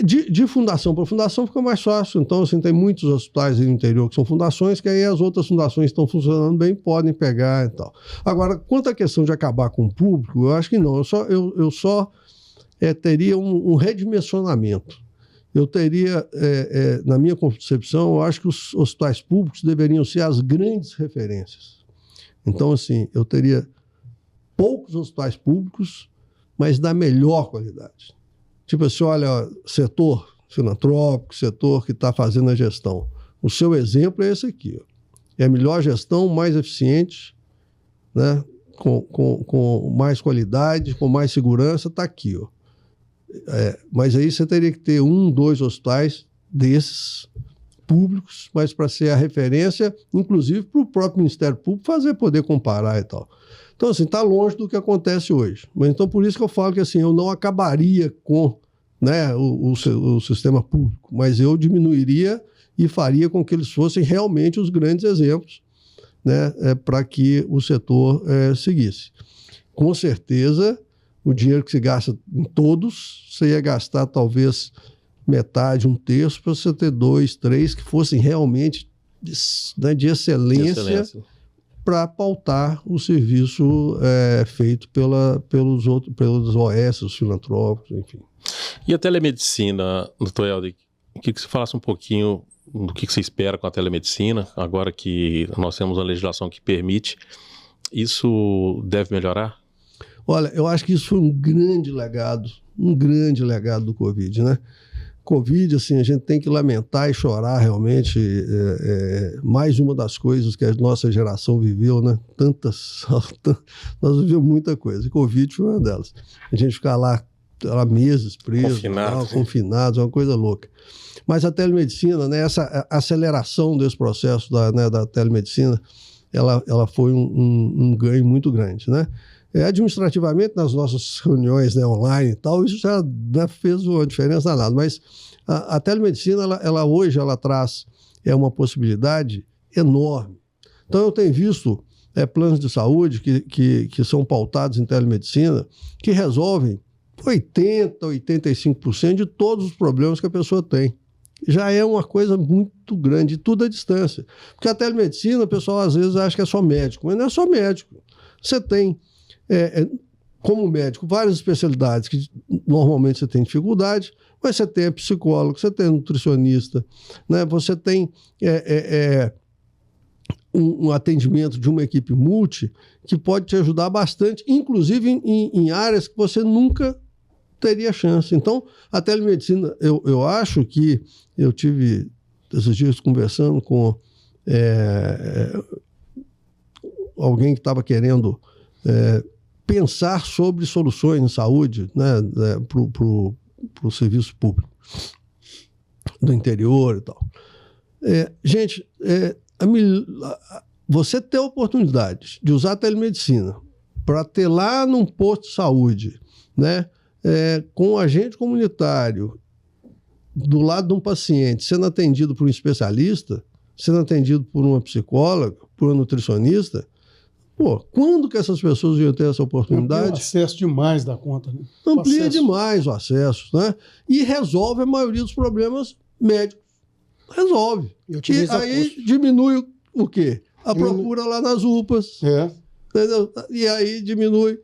De fundação para fundação fica mais fácil. Então, assim, tem muitos hospitais aí no interior que são fundações, que aí as outras fundações que estão funcionando bem podem pegar e tal. Agora, quanto à questão de acabar com o público, eu acho que não. Eu só teria um redimensionamento. eu teria, na minha concepção, eu acho que os hospitais públicos deveriam ser as grandes referências. Então, assim, eu teria poucos hospitais públicos, mas da melhor qualidade. Tipo assim, olha, setor filantrópico, setor que está fazendo a gestão. O seu exemplo é esse aqui. Ó. É a melhor gestão, mais eficiente, né? Com mais qualidade, com mais segurança, está aqui. Ó. Mas aí você teria que ter 1, 2 hospitais desses públicos, mas para ser a referência, inclusive para o próprio Ministério Público poder comparar e tal. Então, assim, está longe do que acontece hoje. Mas então, por isso que eu falo que assim, eu não acabaria com, né, o sistema público, mas eu diminuiria e faria com que eles fossem realmente os grandes exemplos, né, para que o setor seguisse. Com certeza, o dinheiro que se gasta em todos, você ia gastar talvez metade, 1/3, para você ter 2, 3 que fossem realmente de excelência. Para pautar o serviço feito pelos OS, os filantrópicos, enfim. E a telemedicina, doutor Helder, queria que você falasse um pouquinho do que você espera com a telemedicina, agora que nós temos uma legislação que permite. Isso deve melhorar? Olha, eu acho que isso foi um grande legado do Covid, né? Covid, assim, a gente tem que lamentar e chorar realmente, mais uma das coisas que a nossa geração viveu, né? Nós vivemos muita coisa, e Covid foi uma delas. A gente ficar lá meses presos, confinados, uma coisa louca. Mas a telemedicina, né, essa aceleração desse processo da telemedicina, ela foi um ganho muito grande, né? Administrativamente, nas nossas reuniões, né, online e tal, isso já, né, fez uma diferença danada, mas a telemedicina, ela hoje, ela traz uma possibilidade enorme. Então, eu tenho visto planos de saúde que são pautados em telemedicina, que resolvem 80%, 85% de todos os problemas que a pessoa tem. Já é uma coisa muito grande, tudo à distância. Porque a telemedicina, o pessoal às vezes acha que é só médico, mas não é só médico. Você tem, como médico, várias especialidades que normalmente você tem dificuldade, mas você tem psicólogo, você tem nutricionista, né? Você tem um atendimento de uma equipe multi que pode te ajudar bastante, inclusive em áreas que você nunca teria chance. Então, a telemedicina, eu acho que eu tive esses dias conversando com alguém que estava querendo pensar sobre soluções em saúde, né, para o serviço público do interior e tal. Gente, você ter a oportunidade de usar a telemedicina para ter lá num posto de saúde, né, com um agente comunitário do lado de um paciente, sendo atendido por um especialista, sendo atendido por uma psicóloga, por uma nutricionista, pô, quando que essas pessoas iam ter essa oportunidade? Amplia o acesso demais da conta, né? Amplia demais o acesso, né? E resolve a maioria dos problemas médicos. Resolve. E aí diminui o quê? A procura lá nas UPAs. Entendeu? E aí diminui.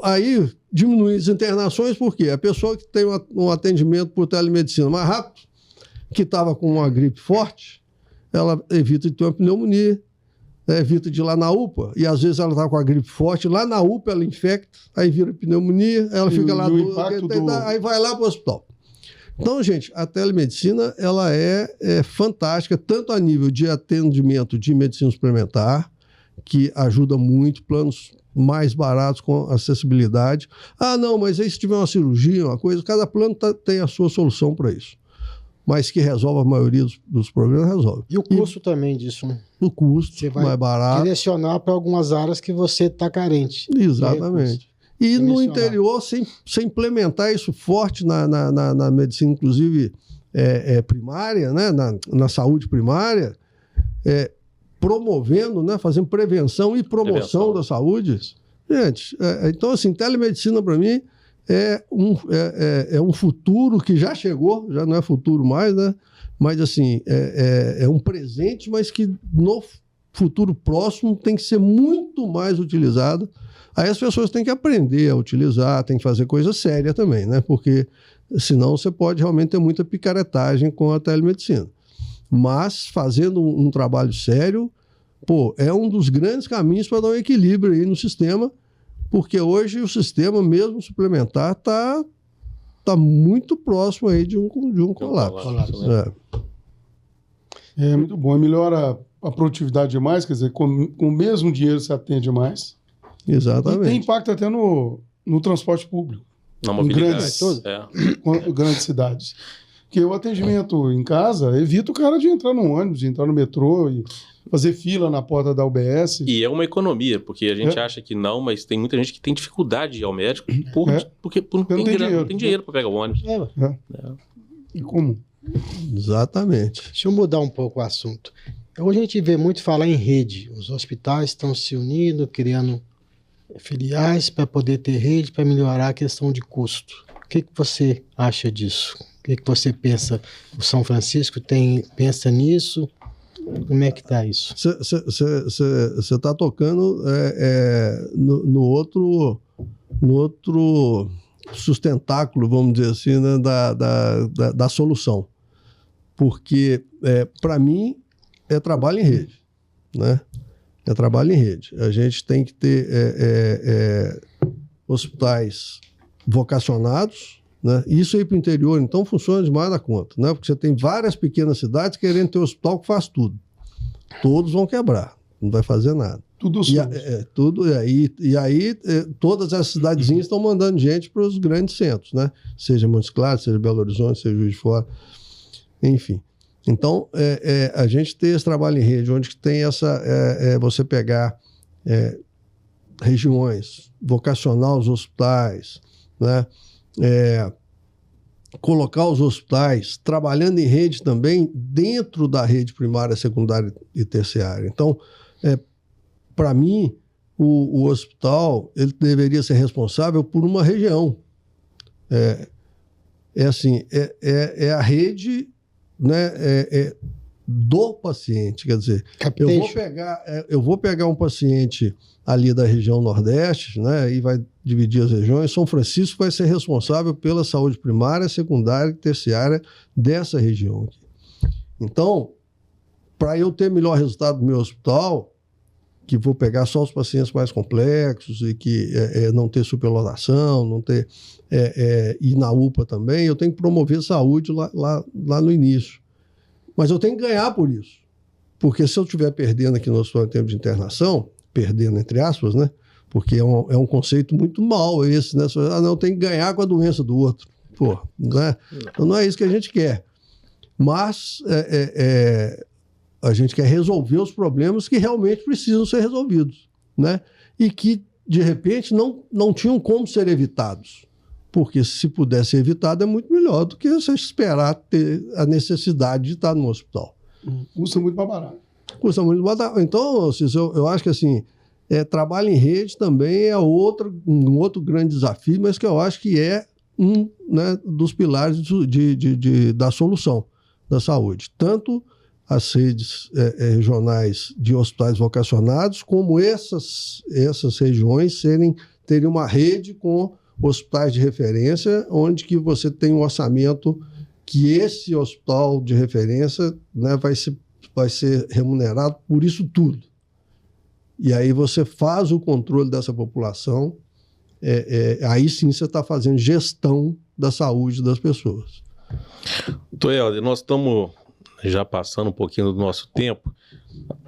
Aí diminui as internações, por quê? A pessoa que tem um atendimento por telemedicina mais rápido, que estava com uma gripe forte, ela evita de ter uma pneumonia, evita de ir lá na UPA, e às vezes ela está com a gripe forte, lá na UPA ela infecta, aí vira pneumonia, ela fica lá, aí vai lá para o hospital. Então, gente, a telemedicina ela é fantástica, tanto a nível de atendimento de medicina suplementar, que ajuda muito, planos mais baratos com acessibilidade. Ah, não, mas aí se tiver uma cirurgia, uma coisa, cada plano tem a sua solução para isso. Mas que resolve a maioria dos problemas, resolve. E o custo também disso, né? O custo, você vai mais barato. Direcionar para algumas áreas que você está carente. Exatamente. E no interior, sem implementar isso forte na medicina, inclusive primária, né? na saúde primária, promovendo, né? Fazendo prevenção e promoção da saúde. Gente, então assim, telemedicina para mim é um futuro que já chegou, já não é futuro mais, né? Mas assim, é um presente, mas que no futuro próximo tem que ser muito mais utilizado. Aí as pessoas têm que aprender a utilizar, tem que fazer coisa séria também, né? Porque Senão você pode realmente ter muita picaretagem com a telemedicina. Mas fazendo um trabalho sério, é um dos grandes caminhos para dar um equilíbrio aí no sistema, porque hoje o sistema, mesmo suplementar, está muito próximo aí de um colapso. É muito bom. Melhora a produtividade demais, quer dizer, com o mesmo dinheiro você atende mais. Exatamente. E tem impacto até no transporte público. Na mobilidade. Grandes cidades. Porque o atendimento em casa evita o cara de entrar no ônibus, de entrar no metrô e fazer fila na porta da UBS. E é uma economia, porque a gente acha que não, mas tem muita gente que tem dificuldade de ir ao médico porque não tem dinheiro para pegar o ônibus. É comum. Exatamente. Deixa eu mudar um pouco o assunto. Hoje a gente vê muito falar em rede. Os hospitais estão se unindo, criando filiais para poder ter rede, para melhorar a questão de custo. O que você acha disso? O que você pensa? O São Francisco pensa nisso? Como é que está isso? Você está tocando no outro sustentáculo, vamos dizer assim, né, da solução. Porque, para mim, é trabalho em rede. Né? É trabalho em rede. A gente tem que ter hospitais vocacionados, né? Isso aí para o interior, então, funciona demais da conta, né? Porque você tem várias pequenas cidades querendo ter um hospital que faz tudo. Todos vão quebrar, não vai fazer nada. Tudo E aí, todas as cidadezinhas estão mandando gente para os grandes centros, né? Seja Montes Claros, seja Belo Horizonte, seja Juiz de Fora, enfim. Então, a gente tem esse trabalho em rede, onde tem você pegar regiões, vocacionar os hospitais, né? Colocar os hospitais trabalhando em rede também dentro da rede primária, secundária e terciária. Então, para mim, o hospital ele deveria ser responsável por uma região. É a rede, né, do paciente. Quer dizer, eu vou pegar um paciente ali da região Nordeste, né, e vai dividir as regiões. São Francisco vai ser responsável pela saúde primária, secundária e terciária dessa região aqui. Então, para eu ter melhor resultado do meu hospital, que vou pegar só os pacientes mais complexos e que não ter superlotação, não ter e na UPA também, eu tenho que promover saúde lá no início. Mas eu tenho que ganhar por isso. Porque se eu estiver perdendo aqui no hospital em termos de internação, perdendo entre aspas, né? Porque é um conceito muito mau esse, né? Não, tem que ganhar com a doença do outro. Pô, né? Então não é isso que a gente quer. Mas a gente quer resolver os problemas que realmente precisam ser resolvidos, né? E que, de repente, não tinham como ser evitados. Porque se pudesse ser evitado é muito melhor do que você esperar ter a necessidade de estar no hospital. Custa muito mais barato. Custa muito mais barato. Então, eu acho que assim, trabalho em rede também é um outro grande desafio, mas que eu acho que é né, dos pilares da solução da saúde. Tanto as redes regionais de hospitais vocacionados, como essas regiões terem uma rede com hospitais de referência, onde que você tem um orçamento que esse hospital de referência, né, vai ser remunerado por isso tudo. E aí você faz o controle dessa população, aí sim você está fazendo gestão da saúde das pessoas. Helder, nós estamos já passando um pouquinho do nosso tempo.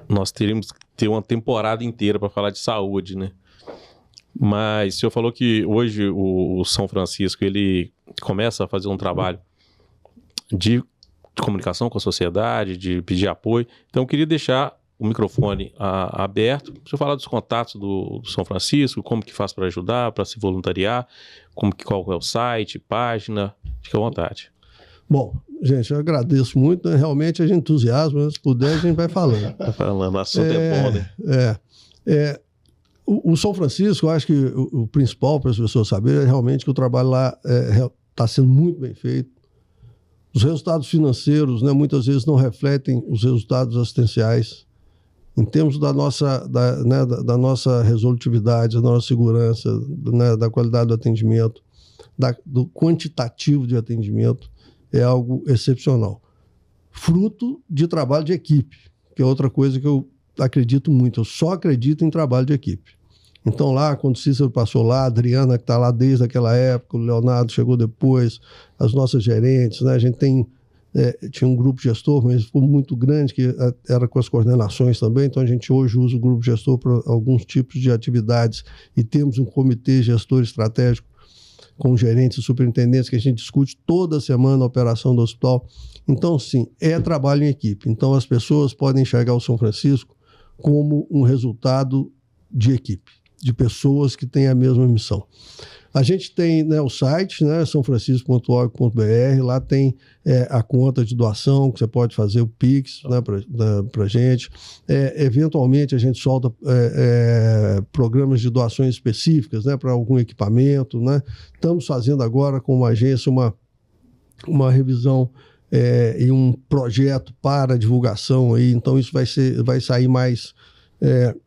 Nós teríamos que ter uma temporada inteira para falar de saúde, né? Mas o senhor falou que hoje o São Francisco ele começa a fazer um trabalho de comunicação com a sociedade, de pedir apoio. Então eu queria deixar o microfone aberto para o senhor falar dos contatos do São Francisco, como que faz para ajudar, para se voluntariar, qual é o site, página. Fique à vontade. Bom, gente, eu agradeço muito, né? Realmente a gente entusiasma, se puder a gente vai falando. Vai falando, o assunto é bom, né? O São Francisco, eu acho que o principal para as pessoas saberem é realmente que o trabalho lá está sendo muito bem feito. Os resultados financeiros, né, muitas vezes não refletem os resultados assistenciais. Em termos da nossa resolutividade, da nossa segurança, né, da qualidade do atendimento, do quantitativo de atendimento é algo excepcional. Fruto de trabalho de equipe, que é outra coisa que eu acredito muito. Eu só acredito em trabalho de equipe. Então lá, quando o Cícero passou lá, a Adriana, que está lá desde aquela época, o Leonardo chegou depois, as nossas gerentes, né? A gente tinha um grupo gestor, mas ficou muito grande, que era com as coordenações também, então a gente hoje usa o grupo gestor para alguns tipos de atividades e temos um comitê gestor estratégico com gerentes e superintendentes que a gente discute toda semana a operação do hospital. Então, sim, é trabalho em equipe. Então, as pessoas podem enxergar o São Francisco como um resultado de equipe, de pessoas que têm a mesma missão. A gente tem, né, o site, né, sãofrancisco.org.br, lá tem a conta de doação, que você pode fazer o Pix, né, para a gente. Eventualmente, a gente solta programas de doações específicas, né, para algum equipamento, né. Estamos fazendo agora com uma agência uma revisão e um projeto para divulgação, aí, então isso vai sair mais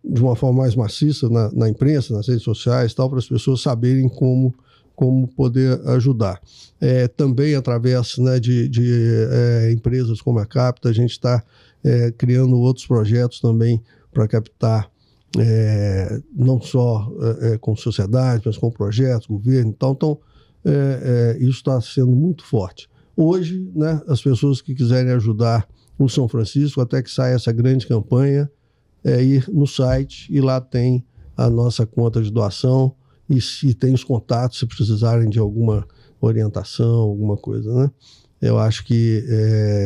de uma forma mais maciça na imprensa, nas redes sociais, tal, para as pessoas saberem como poder ajudar. Também através, né, de empresas como a Capta, a gente está criando outros projetos também para captar não só com sociedade, mas com projetos, governo e tal. Então, isso está sendo muito forte. Hoje, né, as pessoas que quiserem ajudar o São Francisco, até que saia essa grande campanha, ir no site e lá tem a nossa conta de doação e tem os contatos se precisarem de alguma orientação, alguma coisa, né? Eu acho que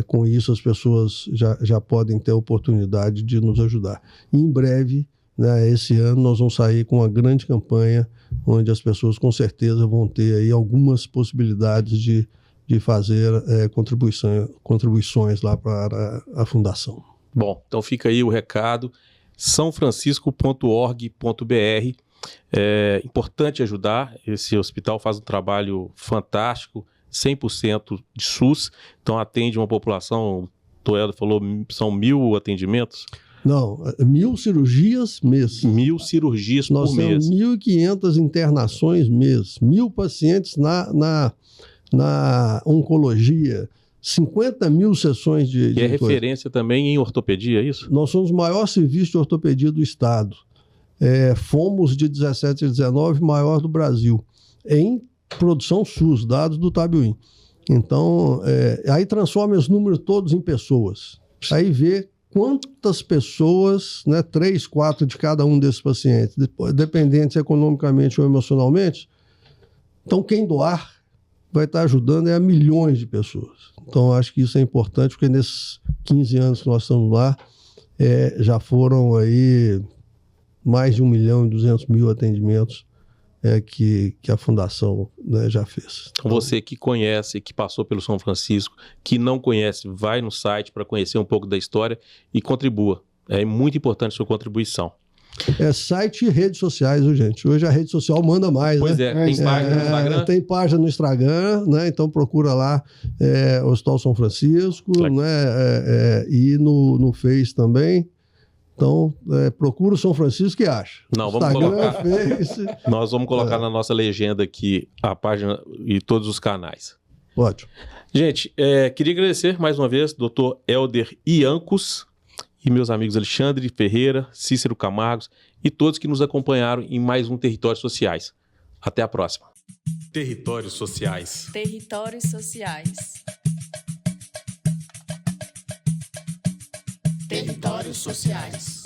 com isso as pessoas já podem ter a oportunidade de nos ajudar. E em breve, né, esse ano, nós vamos sair com uma grande campanha onde as pessoas com certeza vão ter aí algumas possibilidades de fazer contribuições lá para a fundação. Bom, então fica aí o recado, sãofrancisco.org.br. É importante ajudar, esse hospital faz um trabalho fantástico, 100% de SUS, então atende uma população, o Toeldo falou, são 1.000 atendimentos? Não, 1.000 cirurgias mês. 1.000 cirurgias por mês. Nós temos 1.500 internações mês, 1.000 pacientes na oncologia, 50.000 sessões de E é referência também em ortopedia, é isso? Nós somos o maior serviço de ortopedia do estado. Fomos de 17 a 19, maior do Brasil. Em produção SUS, dados do Tabuin. Então, aí transforma os números todos em pessoas. Aí vê quantas pessoas, né, 3, 4 de cada um desses pacientes, dependentes economicamente ou emocionalmente. Então, quem doar vai estar ajudando a milhões de pessoas. Então, acho que isso é importante, porque nesses 15 anos que nós estamos lá, já foram aí mais de 1.200.000 atendimentos que a Fundação, né, já fez. Então, você que conhece, que passou pelo São Francisco, que não conhece, vai no site para conhecer um pouco da história e contribua. É muito importante a sua contribuição. Site e redes sociais, viu, gente? Hoje a rede social manda mais, pois né? Tem página no Instagram? Tem página no Instagram, né? Então procura lá o Hospital São Francisco, né? E no Face também. Então, procura o São Francisco e acha. Não, vamos Instagram, colocar. Face. Nós vamos colocar na nossa legenda aqui a página e todos os canais. Ótimo. Gente, queria agradecer mais uma vez, Dr. Helder Iancos, e meus amigos Alexandre Ferreira, Cícero Camargos e todos que nos acompanharam em mais um Territórios Sociais. Até a próxima. Territórios Sociais. Territórios Sociais. Territórios Sociais.